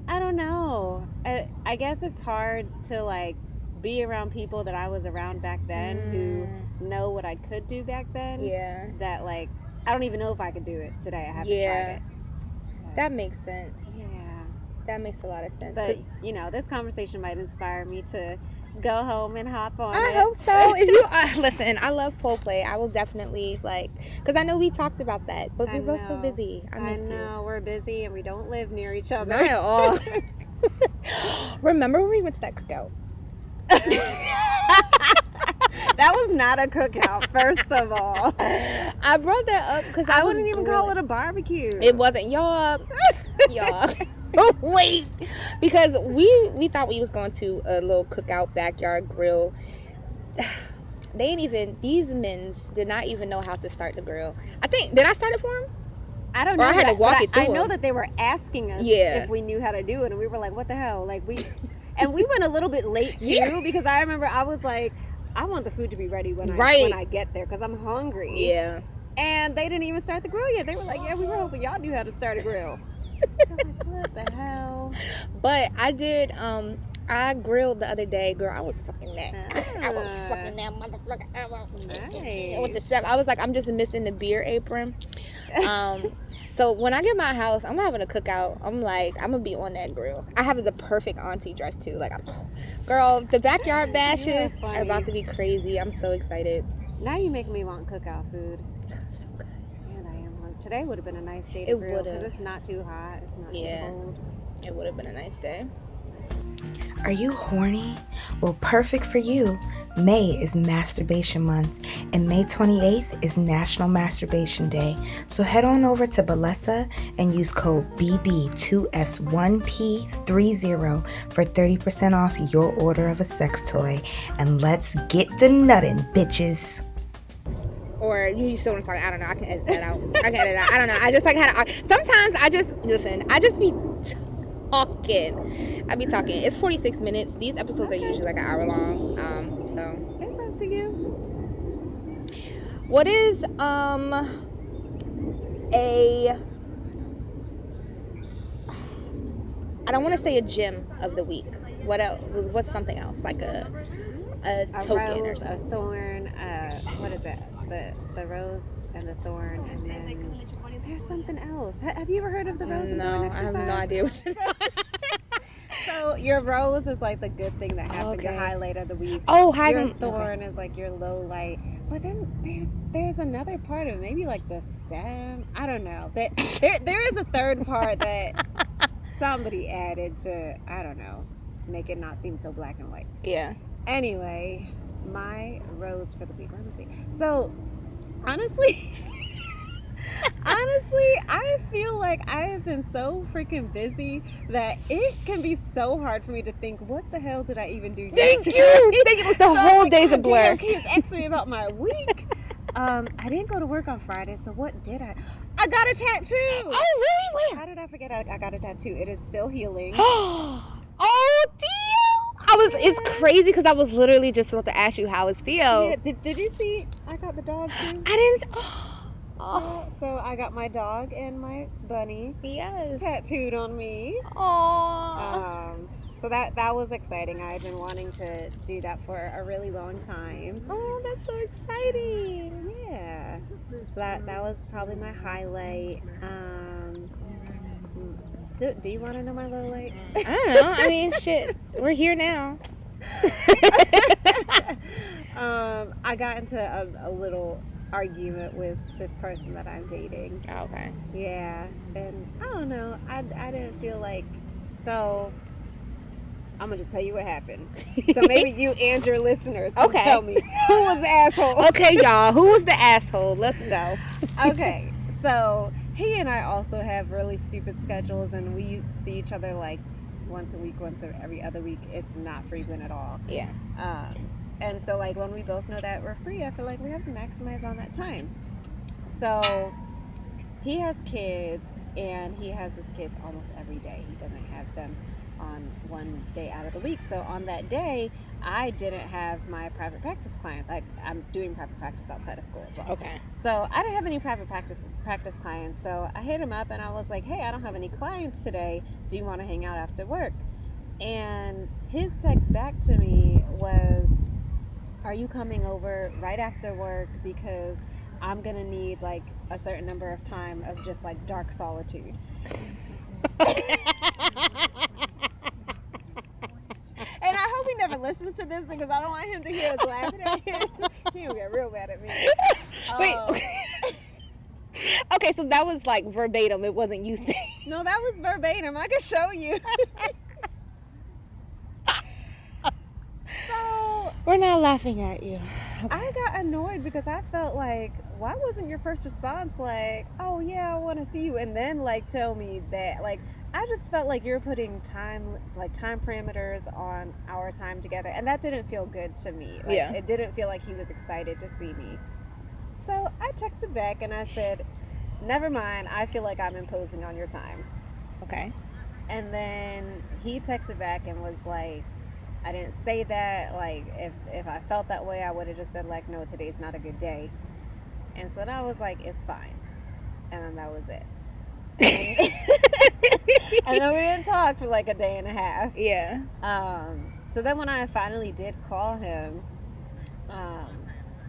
I don't know. I guess it's hard to like be around people that I was around back then who know what I could do back then. Yeah. That like, I don't even know if I could do it today. I haven't tried it. That makes sense. Yeah. That makes a lot of sense. But, you know, this conversation might inspire me to go home and hop on I hope so. If you listen, I love pole play. I will definitely, like, because I know we talked about that, but we're both so busy. I know. We're busy and we don't live near each other. Not at all. Remember when we went to that cookout? That was not a cookout, first of all. I brought that up because I wouldn't even call it a barbecue. It wasn't. Y'all. wait, because we thought we was going to a little cookout backyard grill. They ain't even, these men's did not even know how to start the grill. I think, did I start it for them? I don't know. Or I had to walk it through I know them. that they were asking us Yeah. if we knew how to do it, and we were like, "What the hell?" Like and we went a little bit late too, Yeah. because I remember I was like, "I want the food to be ready when I get there, because I'm hungry." Yeah. And they didn't even start the grill yet. They were like, "Yeah, we were hoping y'all knew how to start a grill." I'm like, what the hell? But I did. I grilled the other day, girl. I was fucking that. I was fucking that motherfucker. Nice. With the chef, I was like, I'm just missing the beer apron. So when I get my house, I'm having a cookout. I'm like, I'm gonna be on that grill. I have the perfect auntie dress too. Like, girl, the backyard bashes are about to be crazy. I'm so excited. Now you make me want cookout food. So good. And I am hungry. Today would have been a nice day to grill, because it's not too hot. It's not too cold. It would have been a nice day. Are you horny? Well, perfect for you. May is Masturbation Month, and May 28th is National Masturbation Day. So head on over to Bellesa and use code BB2S1P30 for 30% off your order of a sex toy. And let's get to nuttin', bitches. Or you still want to talk? I don't know. I can edit that out. I can edit it out. I don't know. I just like had. Sometimes I just be talking. I be talking. It's 46 minutes. These episodes are usually like an hour long. So it's up to you. What is I don't want to say a gem of the week. What else? What's something else, like a token rose, or something? a thorn, what is it? The rose and the thorn, and then there's something else. Have you ever heard of the rose and thorn exercise? I have no idea what you're So your rose is like the good thing that happened, your highlight of the week. Oh, your thorn is like your low light. But then there's another part of it, maybe like the stem. I don't know. There is a third part that somebody added to, I don't know, make it not seem so black and white. Yeah. Anyway, my rose for the week. Let me think. So, honestly, I feel like I have been so freaking busy that it can be so hard for me to think, what the hell did I even do Thank yesterday? you. Thank you. The whole day's a blur. Can you ask me about my week? I didn't go to work on Friday, so what did I? I got a tattoo. Oh, really? Where? How did I forget I got a tattoo? It is still healing. Oh, Theo! It's crazy because I was literally just about to ask you, how is Theo? Yeah, did you see? I got the dog too. I didn't. So I got my dog and my bunny tattooed on me. Oh. So that was exciting. I had been wanting to do that for a really long time. Oh, that's so exciting. Yeah. So that was probably my highlight. Do you want to know my low light? I don't know. I mean, shit. We're here now. I got into a little argument with this person that I'm dating. Okay. Yeah. And I don't know. I didn't feel like... So, I'm going to just tell you what happened. So maybe you and your listeners can tell me who was the asshole. Okay, y'all. Who was the asshole? Let's go. Okay. So, he and I also have really stupid schedules, and we see each other like once a week, once every other week. It's not frequent at all. Yeah. And so, like, when we both know that we're free, I feel like we have to maximize on that time. So, he has kids, and he has his kids almost every day. He doesn't have them on one day out of the week. So, on that day, I didn't have my private practice clients. I'm doing private practice outside of school as well. Okay. So, I didn't have any private practice clients. So, I hit him up, and I was like, hey, I don't have any clients today. Do you want to hang out after work? And his text back to me was, are you coming over right after work, because I'm going to need like a certain number of time of just like dark solitude. And I hope he never listens to this, because I don't want him to hear us laughing at him. He'll get real mad at me. Wait. Okay, so that was like verbatim. It wasn't you saying. No, that was verbatim. I can show you. So we're not laughing at you. I got annoyed because I felt like, why wasn't your first response like, oh yeah, I want to see you, and then like tell me that? Like, I just felt like you're putting time parameters on our time together, and that didn't feel good to me. Like, Yeah. it didn't feel like he was excited to see me. So I texted back and I said, never mind, I feel like I'm imposing on your time. Okay. And then he texted back and was like, I didn't say that. Like, if I felt that way, I would have just said, like, no, today's not a good day. And so then I was like, it's fine. And then that was it. And then we didn't talk for like a day and a half. Yeah. So then when I finally did call him,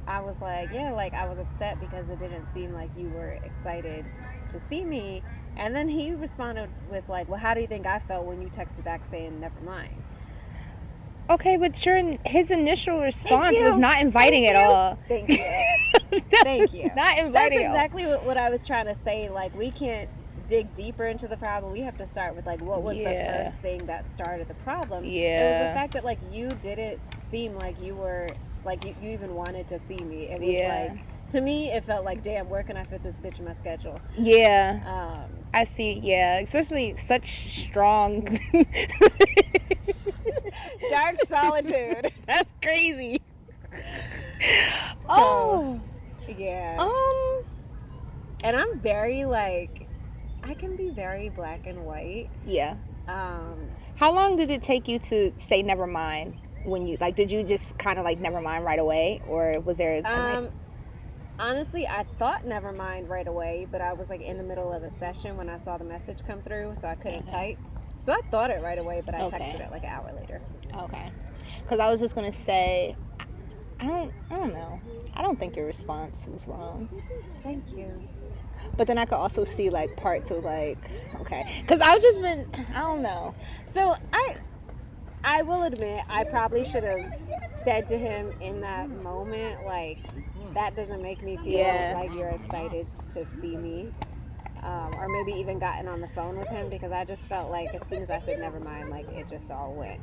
I was like, yeah, like, I was upset because it didn't seem like you were excited to see me. And then he responded with like, well, how do you think I felt when you texted back saying never mind? Okay, but his initial response was not inviting at all. Thank you. Thank you. Not inviting. That's exactly what I was trying to say. Like, we can't dig deeper into the problem. We have to start with like, what was the first thing that started the problem? Yeah. It was the fact that like you didn't seem like you were like you even wanted to see me. It was like, to me it felt like, damn, where can I fit this bitch in my schedule? Yeah. I see. Yeah, especially such strong dark solitude. That's crazy. So, yeah. And I'm very like, I can be very black and white. Yeah. How long did it take you to say never mind when you, like, did you just kind of like never mind right away, or was there a nice... Honestly, I thought never mind right away, but I was like in the middle of a session when I saw the message come through, so I couldn't type. So I thought it right away, but I texted it like an hour later. Okay. Because I was just going to say, I don't know. I don't think your response was wrong. Thank you. But then I could also see like parts of like, okay. Because I've just been, I don't know. So I will admit, I probably should have said to him in that moment, like, that doesn't make me feel like you're excited to see me. Or maybe even gotten on the phone with him, because I just felt like as soon as I said never mind, like, it just all went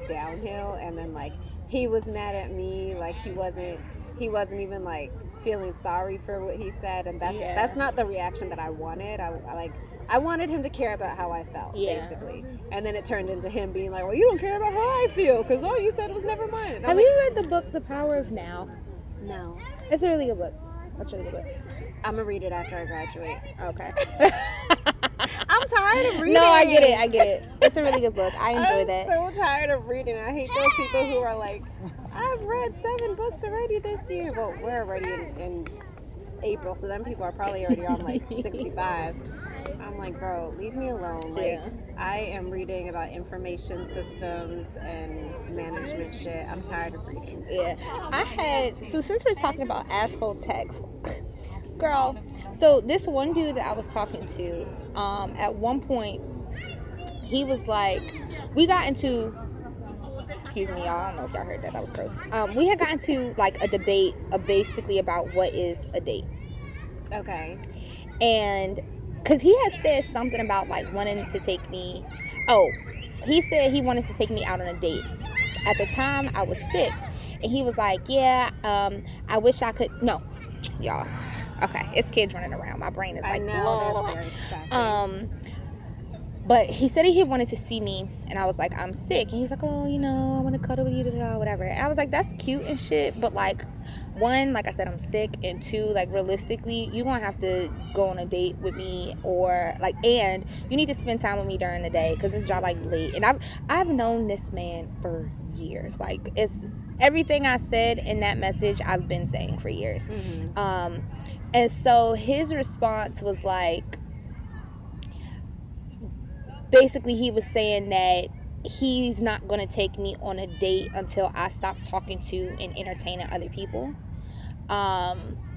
downhill. And then like, he was mad at me, like he wasn't even like feeling sorry for what he said, and that's not the reaction that I wanted. I wanted him to care about how I felt, basically. And then it turned into him being like, well, you don't care about how I feel because all you said was never mind. Have you read the book The Power of Now? No. It's a really good book. That's a really good book. I'm gonna read it after I graduate. Okay. I'm tired of reading. No, I get it. It's a really good book. I enjoy that. I'm so tired of reading. I hate those people who are like, I've read 7 books already this year. Well, we're already in April, so then people are probably already on like 65. I'm like, bro, leave me alone. Like, I am reading about information systems and management shit. I'm tired of reading. Yeah. So since we're talking about asshole texts, girl, so this one dude that I was talking to, at one point, he was like, we got into, excuse me, y'all, I don't know if y'all heard that was gross. We had gotten to like a debate basically about what is a date. Okay. And because he had said something about like wanting to take me, he said he wanted to take me out on a date. At the time I was sick, and he was like, I wish I could, no, y'all, okay, it's kids running around, my brain is like, but he said he wanted to see me, and I was like, I'm sick, and he was like, oh, I want to cuddle with you, whatever. And I was like, that's cute and shit, but like, one, like I said, I'm sick, and two, like, realistically, you're gonna have to go on a date with me, or like, and you need to spend time with me during the day, because it's y'all like late. And I've known this man for years. Like, it's everything I said in that message I've been saying for years. Mm-hmm. And so his response was like, basically he was saying that he's not going to take me on a date until I stop talking to and entertaining other people.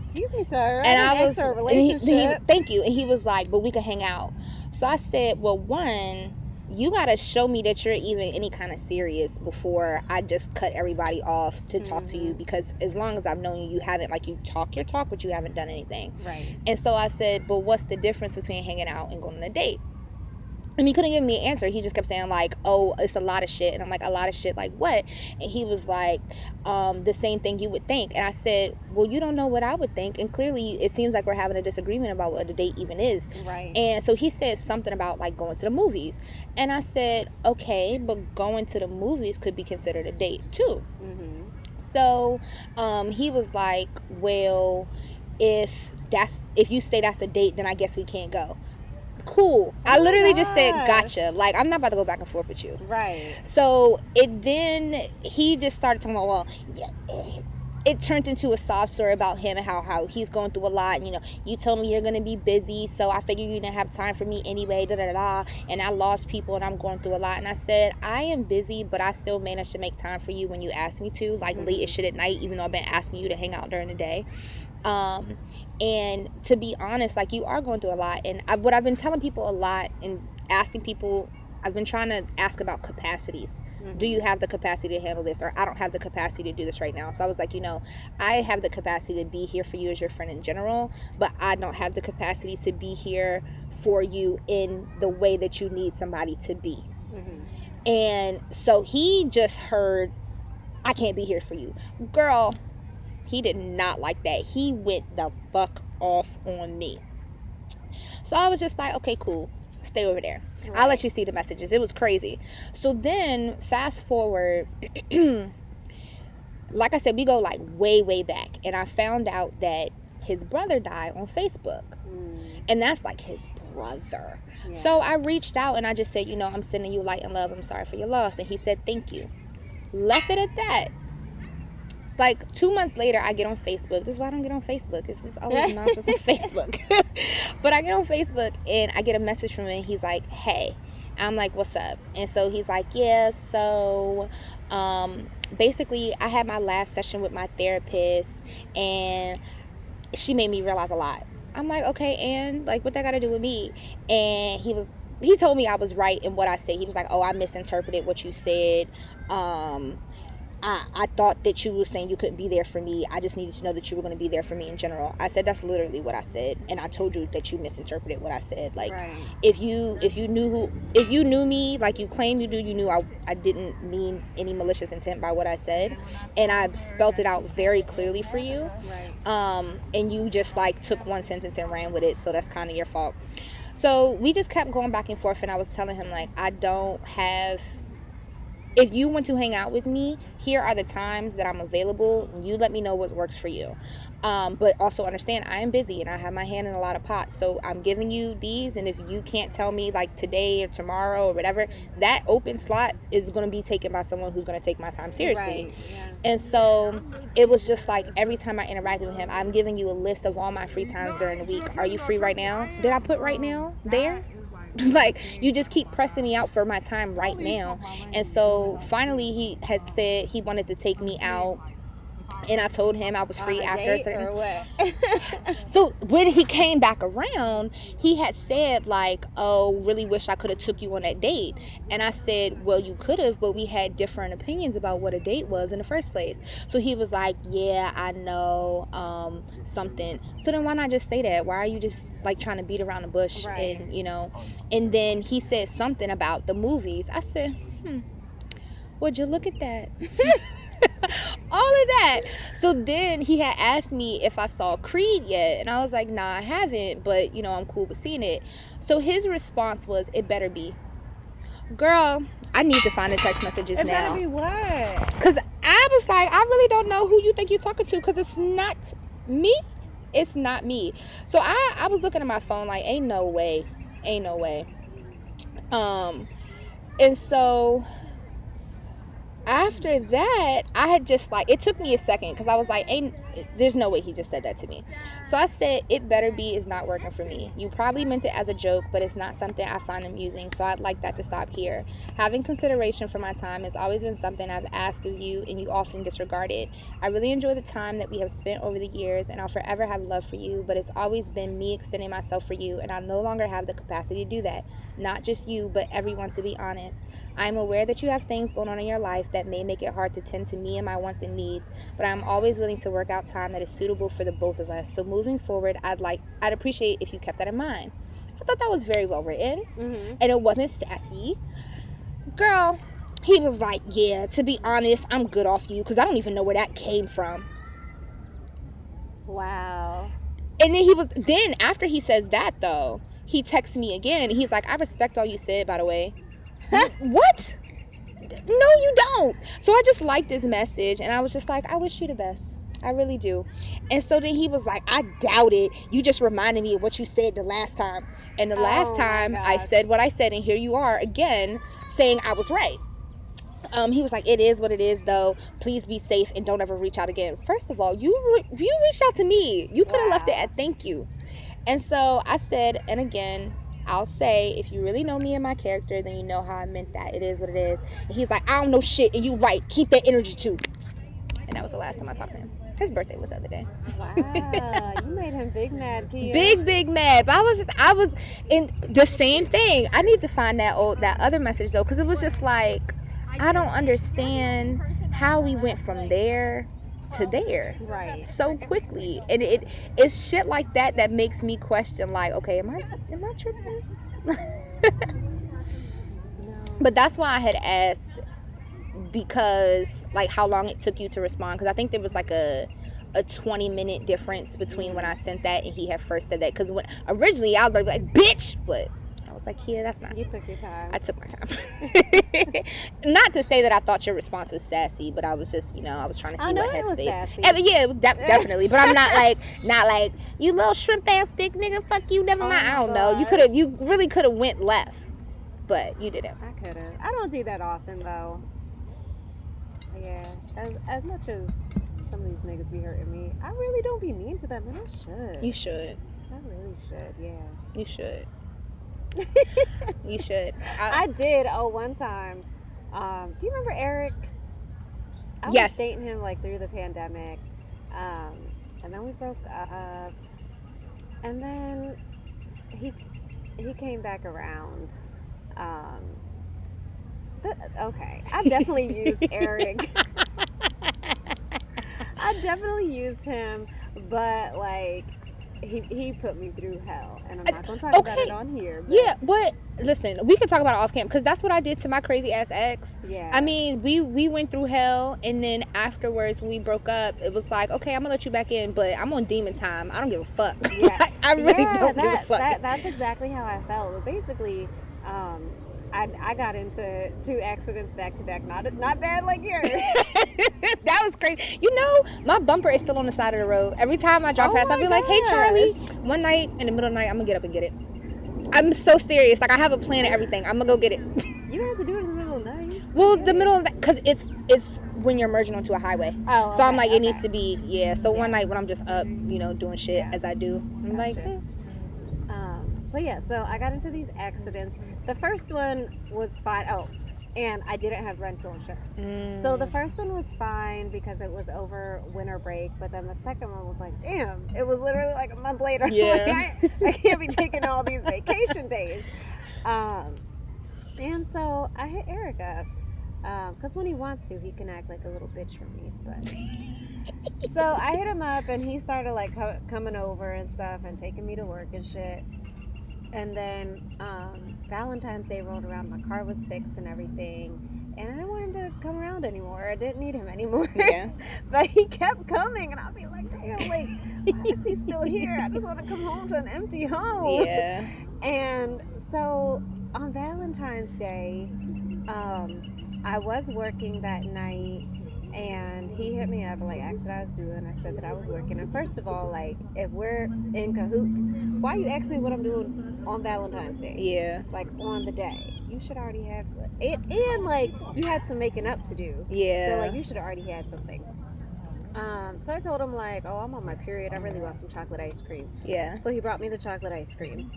Excuse me, sir. And I was a relationship. Thank you. And he was like, but we could hang out. So I said, well, one, you got to show me that you're even any kind of serious before I just cut everybody off to talk to you, because as long as I've known you, you haven't, like, you talk your talk, but you haven't done anything. Right. And so I said, but what's the difference between hanging out and going on a date? And he couldn't give me an answer. He just kept saying like, oh, it's a lot of shit. And I'm like, a lot of shit, like what? And he was like, the same thing you would think. And I said, well, you don't know what I would think. And clearly it seems like we're having a disagreement about what a date even is. Right. And so he said something about like going to the movies. And I said, okay, but going to the movies could be considered a date too. Mm-hmm. So he was like, well, if you say that's a date, then I guess we can't go. Cool. I literally just said gotcha. Like, I'm not about to go back and forth with you. Right. So then he just started talking about, well, yeah, it turned into a sob story about him and how he's going through a lot. You know, you told me you're going to be busy, so I figured you didn't have time for me anyway, and I lost people and I'm going through a lot. And I said, I am busy, but I still managed to make time for you when you asked me to, like late as shit at night, even though I've been asking you to hang out during the day. And to be honest, like, you are going through a lot. And what I've been telling people a lot and asking people, I've been trying to ask about capacities. Do you have the capacity to handle this? Or I don't have the capacity to do this right now. So I was like, I have the capacity to be here for you as your friend in general, but I don't have the capacity to be here for you in the way that you need somebody to be. Mm-hmm. And so he just heard, I can't be here for you. Girl, he did not like that. He went the fuck off on me. So I was just like, okay, cool. Stay over there. Right. I'll let you see the messages. It was crazy. So then, fast forward, like I said, we go like way, way back. And I found out that his brother died on Facebook. And that's like his brother. Yeah. So I reached out and I just said, I'm sending you light and love. I'm sorry for your loss. And he said, thank you. Left it at that. Like 2 months later, I get on Facebook. This is why I don't get on Facebook. It's just always nonsense on Facebook. But I get on Facebook and I get a message from him. He's like, hey. I'm like, what's up? And so he's like, yeah, so basically I had my last session with my therapist and she made me realize a lot. I'm like, okay, and like, what that got to do with me? And he told me I was right in what I said. He was like, oh, I misinterpreted what you said. I thought that you were saying you couldn't be there for me. I just needed to know that you were going to be there for me in general. I said, that's literally what I said. And I told you that you misinterpreted what I said. Like, right. if you knew me like you claim you do, you knew I didn't mean any malicious intent by what I said. And I spelt it out very clearly for you. Right. And you just like took one sentence and ran with it. So that's kind of your fault. So we just kept going back and forth. And I was telling him, like, if you want to hang out with me, here are the times that I'm available. You let me know what works for you. But also understand I am busy and I have my hand in a lot of pots. So I'm giving you these. And if you can't tell me like today or tomorrow or whatever, that open slot is going to be taken by someone who's going to take my time seriously. Right. Yeah. And so it was just like every time I interacted with him, I'm giving you a list of all my free times during the week. Are you free right now? Did I put right now there? Like, you just keep pressing me out for my time right now. And so finally he had said he wanted to take me out, and I told him I was free after a certain... or what? So when he came back around, he had said like, oh, really wish I could have took you on that date. And I said, well, you could have, but we had different opinions about what a date was in the first place. So he was like, yeah, I know, something. So then why not just say that? Why are you just like trying to beat around the bush? Right. And and then he said something about the movies. I said, would you look at that? All of that. So then he had asked me if I saw Creed yet, and I was like, nah, I haven't, but I'm cool with seeing it. So his response was, it better be. Girl, I need to find the text messages now. It better be what? Because I was like, I really don't know who you think you're talking to, because it's not me. It's not me. So I was looking at my phone like, ain't no way. And so after that, I had just like, it took me a second because I was like, there's no way he just said that to me. So I said, it better be is not working for me. You probably meant it as a joke, but it's not something I find amusing, so I'd like that to stop here. Having consideration for my time has always been something I've asked of you, and you often disregard it. I really enjoy the time that we have spent over the years, and I'll forever have love for you, but it's always been me extending myself for you, and I no longer have the capacity to do that. Not just you, but everyone, to be honest. I'm aware that you have things going on in your life that may make it hard to tend to me and my wants and needs, but I'm always willing to work out time that is suitable for the both of us. So moving forward, I'd appreciate if you kept that in mind. I thought that was very well written. Mm-hmm. And it wasn't sassy. Girl, he was like, yeah, to be honest, I'm good off you, because I don't even know where that came from. Wow. And then after he says that, though, he texts me again. He's like, I respect all you said, by the way. What? No, you don't. So I just liked his message, and I was just like, I wish you the best. I really do. And so then he was like, I doubt it. You just reminded me of what you said the last time. And the last time I said what I said, and here you are again saying I was right. He was like, it is what it is, though. Please be safe and don't ever reach out again. First of all, you reached out to me. You could have left it at thank you. And so I said, and again, I'll say, if you really know me and my character, then you know how I meant that. It is what it is. And he's like, I don't know shit, and you right. Keep that energy too. And that was the last time I talked to him. His birthday was the other day. Wow, you made him big mad, Kia. Big mad. But I was in the same thing. I need to find that other message though, because it was just like, I don't understand how we went from there to there so quickly. And it's shit like that makes me question, like, okay, am I tripping? But that's why I had asked, because like how long it took you to respond, because I think there was like a 20-minute difference between when I sent that and he had first said that, because when originally I was like, bitch, but I was like, yeah, that's not. You took your time. I took my time. Not to say that I thought your response was sassy, but I was just, I was trying to see what headspace. Sassy. Yeah, definitely. But I'm not like you little shrimp ass dick nigga. Fuck you. Never mind. I don't know. You really could have went left, but you didn't. I could have. I don't do that often though. Yeah, as much as some of these niggas be hurting me, I really don't be mean to them, and I should. You should. I really should. Yeah. You should. You should. I did. One time. Do you remember Eric? I was dating him like through the pandemic, and then we broke up, and then he came back around. Okay, I definitely used Eric. I definitely used him, but like he put me through hell, and I'm not gonna talk about it on here. But. Yeah, but listen, we can talk about it off camp, because that's what I did to my crazy ass ex. Yeah. I mean, we went through hell, and then afterwards when we broke up, it was like, okay, I'm gonna let you back in, but I'm on demon time. I don't give a fuck. Yeah. I really don't give a fuck. That's exactly how I felt. But basically, I got into 2 accidents back to back. Not bad like yours. That was crazy. My bumper is still on the side of the road. Every time I drive past, I'll be like, hey, Charlie. One night, in the middle of the night, I'm going to get up and get it. I'm so serious. Like, I have a plan and everything. I'm going to go get it. You don't have to do it in the middle of the night. Well, the middle of the night, because it's when you're merging onto a highway. Oh, so I'm like, it needs to be, So one night when I'm just up, doing shit as I do, I'm like, So I got into these accidents. The first one was fine. Oh, and I didn't have rental insurance. So the first one was fine because it was over winter break. But then the second one was like, damn, it was literally like a month later. Yeah. Like, I can't be taking all these vacation days. And so I hit Eric up. Because when he wants to, he can act like a little bitch for me. But so I hit him up, and he started like coming over and stuff and taking me to work and shit. And then Valentine's Day rolled around, my car was fixed and everything, and I didn't want him to come around anymore. I didn't need him anymore. Yeah. But he kept coming, and I'd be like, damn, like, why is he still here? I just want to come home to an empty home. Yeah. And so on Valentine's Day, I was working that night, and he hit me up and like asked what I was doing. I said that I was working. And first of all, like, if we're in cahoots, why you ask me what I'm doing on Valentine's Day? Yeah. Like on the day. You should already have it, and like you had some making up to do. Yeah. So like you should have already had something. So I told him like, oh, I'm on my period. I really want some chocolate ice cream. Yeah. So he brought me the chocolate ice cream.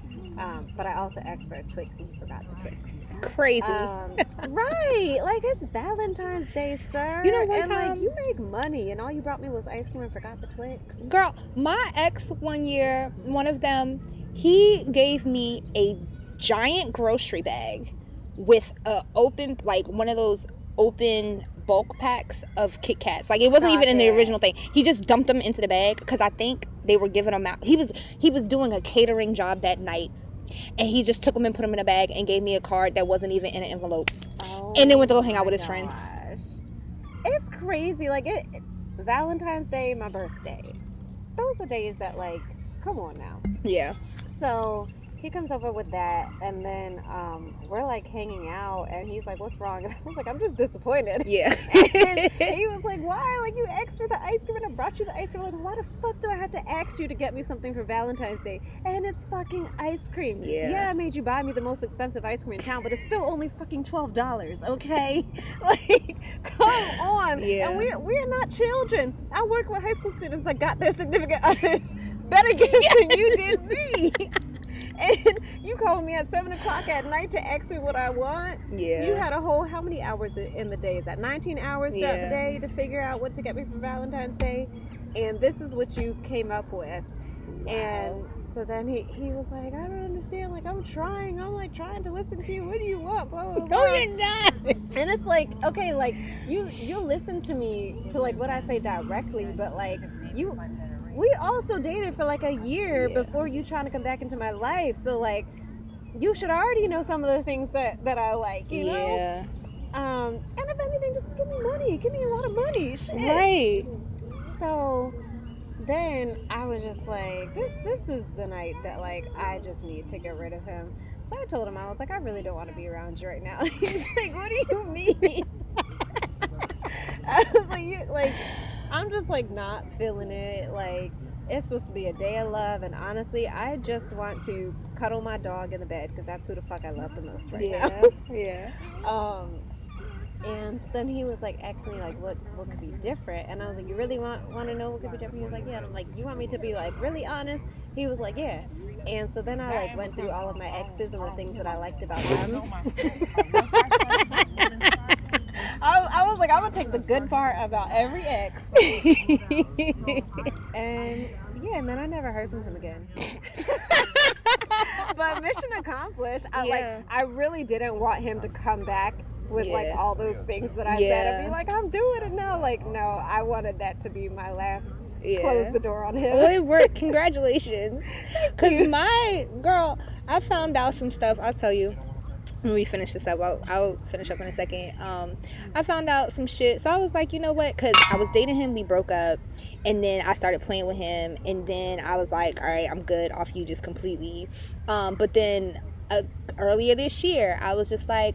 But I also asked for a Twix, and he forgot the Twix. Crazy. Right. Like, it's Valentine's Day, sir. One time, like, you make money, and all you brought me was ice cream and forgot the Twix. Girl, my ex one year, one of them, he gave me a giant grocery bag with a open, like one of those open bulk packs of Kit Kats. Like, it wasn't even in the original thing. He just dumped them into the bag because I think they were giving them out. He was doing a catering job that night, And he just took them and put them in a bag and gave me a card that wasn't even in an envelope. Oh, And then went to go hang out with his friends. It's crazy. Like, Valentine's Day, my birthday. Those are days that, like, come on now. Yeah. So he comes over with that, and then we're like hanging out, and he's like, "What's wrong?" And I was like, "I'm just disappointed." Yeah. And he was like, "Why? Like, you asked for the ice cream, and I brought you the ice cream. Like, why the fuck do I have to ask you to get me something for Valentine's Day? And it's fucking ice cream. Yeah. I made you buy me the most expensive ice cream in town, but it's still only fucking $12. Okay, like, come on. Yeah. And we're not children. I work with high school students that got their significant others better gifts than you did me." And you called me at 7 o'clock at night to ask me what I want. Yeah. You had a whole, how many hours in the day? Is that 19 hours throughout the day to figure out what to get me for Valentine's Day? And this is what you came up with. Wow. And so then he was like, "I don't understand. Like, I'm like trying to listen to you. What do you want? Blah, blah, blah." No, you're not. And it's like, okay, like, you listen to me, to like what I say directly, but like, we also dated for like a year before you trying to come back into my life. So like, you should already know some of the things that I like, you know? Yeah. And if anything, just give me money. Give me a lot of money. Shit. Right. So then I was just like, this is the night that like I just need to get rid of him. So I told him, I was like, "I really don't want to be around you right now." He's like, "What do you mean?" I was like, I'm just like not feeling it. Like, it's supposed to be a day of love, and honestly, I just want to cuddle my dog in the bed because that's who the fuck I love the most right now. Yeah. And then he was like asking me like what could be different, and I was like, "You really want to know what could be different?" He was like, "Yeah." And I'm like, "You want me to be like really honest?" He was like, "Yeah." And so then I like went through all of my exes and the things that I liked about them. I was like, I'm gonna take the good part about every ex. And then I never heard from him again. But mission accomplished. I really didn't want him to come back with like all those things that I said and be like, "I'm doing it now." Like, no, I wanted that to be my last close the door on him. Well, it worked. Congratulations. Because my girl, I found out some stuff. I'll tell you when we finish this up. I'll finish up in a second. I found out some shit. So I was like, you know what? Because I was dating him. We broke up. And then I started playing with him. And then I was like, all right, I'm good off you just completely. But then earlier this year, I was just like,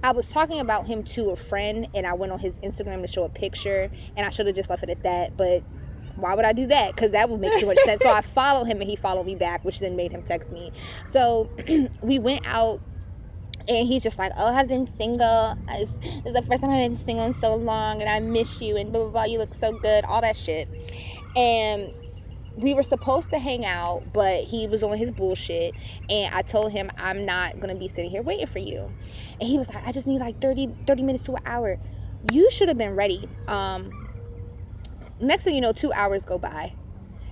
I was talking about him to a friend, and I went on his Instagram to show a picture, and I should have just left it at that, but why would I do that? Because that would make too much sense. So I followed him, and he followed me back, which then made him text me. So we went out, and he's just like, "Oh, I've been single. It's the first time I've been single in so long, and I miss you, and blah, blah, blah, you look so good," all that shit. And we were supposed to hang out, but he was on his bullshit, and I told him, "I'm not going to be sitting here waiting for you." And he was like, "I just need like 30 minutes to an hour." You should have been ready. Next thing you know, 2 hours go by,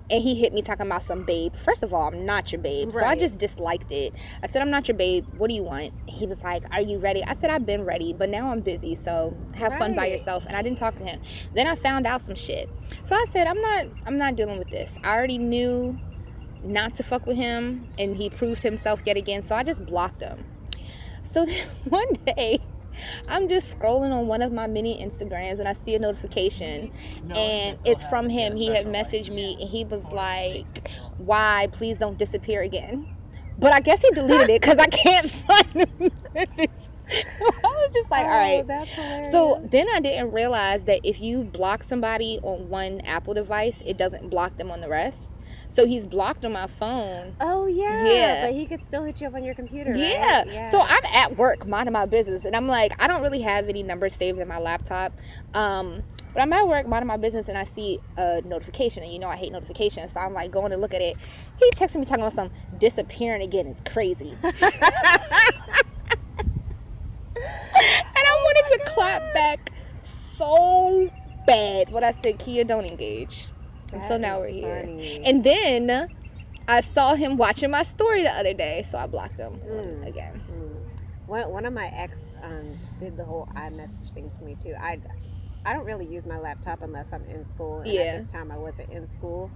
and he hit me talking about some babe. First of all, I'm not your babe. Right. So I just disliked it. I said, "I'm not your babe. What do you want?" He was like, "Are you ready?" I said, "I've been ready, but now I'm busy, so have fun by yourself." And I didn't talk to him. Then I found out some shit. So I said, I'm not dealing with this. I already knew not to fuck with him, and he proved himself yet again, so I just blocked him. So then one day, I'm just scrolling on one of my mini Instagrams, and I see a notification, and it's from him. He had messaged me, and he was like, "Why? Please don't disappear again." But I guess he deleted it because I can't find the message. I was just like, all right. That's hilarious. So then I didn't realize that if you block somebody on one Apple device, it doesn't block them on the rest. So he's blocked on my phone. Oh, yeah. But he could still hit you up on your computer, right? Yeah. So I'm at work minding my business, and I'm like, I don't really have any numbers saved in my laptop. But I'm at work minding my business, and I see a notification, and you know I hate notifications, so I'm like going to look at it. He texted me talking about some disappearing again. It's crazy. And I wanted to clap back so bad when I said, "Kia, don't engage." And so now we're here. Funny. And then I saw him watching my story the other day, so I blocked him again. One of my ex did the whole iMessage thing to me too. I don't really use my laptop unless I'm in school, and at this time I wasn't in school.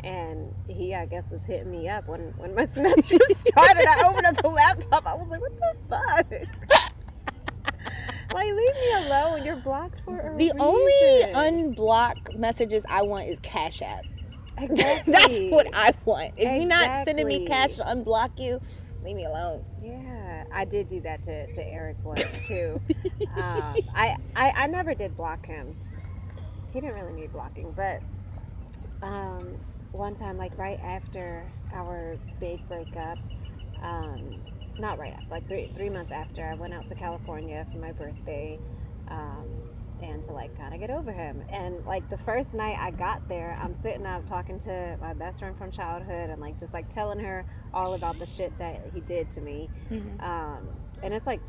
And he, I guess, was hitting me up when my semester started. I opened up the laptop. I was like, what the fuck? Like, leave me alone. You're blocked for a reason. The only unblock messages I want is Cash App. Exactly. That's what I want. If you're not sending me cash to unblock you, leave me alone. Yeah, I did do that to Eric once too. I never did block him. He didn't really need blocking, but one time, like right after our big breakup, not right after, like three months after, I went out to California for my birthday, and to like kind of get over him. And like the first night I got there, I'm sitting up talking to my best friend from childhood and like just like telling her all about the shit that he did to me. And it's like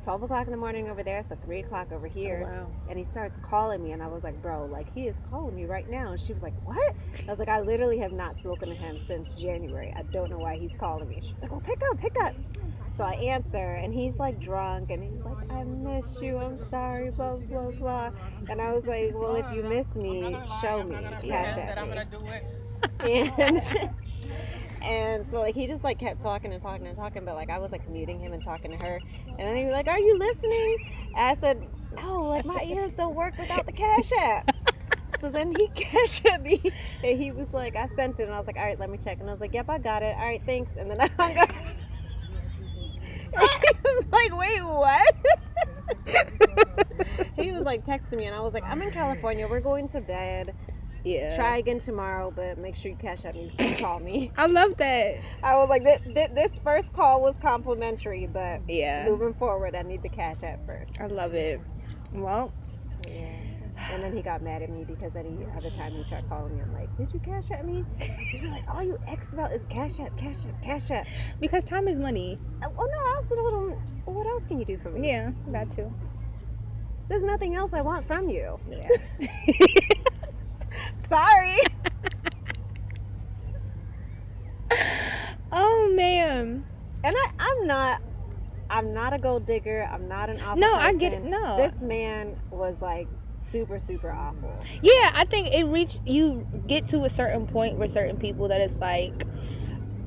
12 o'clock in the morning over there, so 3 o'clock over here. Oh, wow. And he starts calling me, and I was like, bro, like he is calling me right now. And she was like, what? I was like, I literally have not spoken to him since January. I don't know why he's calling me. She's like, well, pick up. So I answer, and he's like drunk, and he's like, I miss you, I'm sorry, blah, blah, blah. And I was like, well, if you miss me, show me, cash at me. And so like he just like kept talking, but like I was like muting him and talking to her. And then he was like, are you listening? And I said, no, like my ears don't work without the Cash App. So then he cashed at me, and he was like, I sent it, and I was like, all right, let me check. And I was like, yep, I got it. All right, thanks. And then I hung up. And he was like, wait, what? He was like texting me, and I was like, I'm in California. We're going to bed. Yeah. Try again tomorrow, but make sure you cash out me before you call me. I love that. I was like, this first call was complimentary, but yeah, moving forward, I need the Cash App first. I love it. Well, yeah. And then he got mad at me because any other time he tried calling me, I'm like, did you cash at me? He's like, all you X about is Cash App. Because time is money. Well, no, I also told him, well, what else can you do for me? Yeah, that too. There's nothing else I want from you. Yeah. Sorry. Oh man. And I'm not a gold digger. I'm not an awful No, person. I get it. No. This man was like super, super awful. Yeah, I think you get to a certain point where certain people that it's like,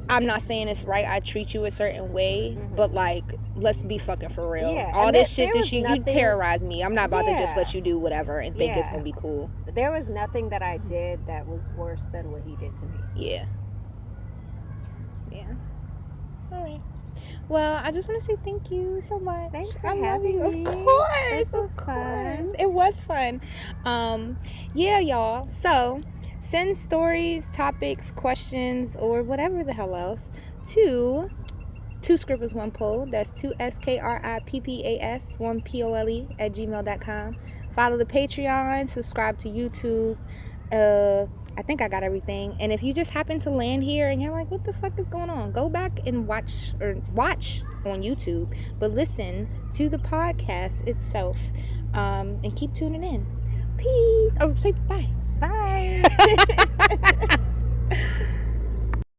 I'm not saying it's right, I treat you a certain way, but like, let's be fucking for real. Yeah, all this shit that you nothing, terrorize me. I'm not about to just yeah, let you do whatever and think it's yeah, gonna be cool. There was nothing that I did that was worse than what he did to me. Yeah. All right. Well, I just want to say thank you so much. Thanks for I love having you. me. Of course. This was fun. It was fun. Yeah, y'all. So send stories, topics, questions, or whatever the hell else to Two Scribbles One Pole. That's 2SKRIPPAS 1 POLE @gmail.com. Follow the Patreon. Subscribe to YouTube. I think I got everything. And if you just happen to land here and you're like, what the fuck is going on? Go back and watch on YouTube, but listen to the podcast itself. And keep tuning in. Peace. Oh, say bye. Bye.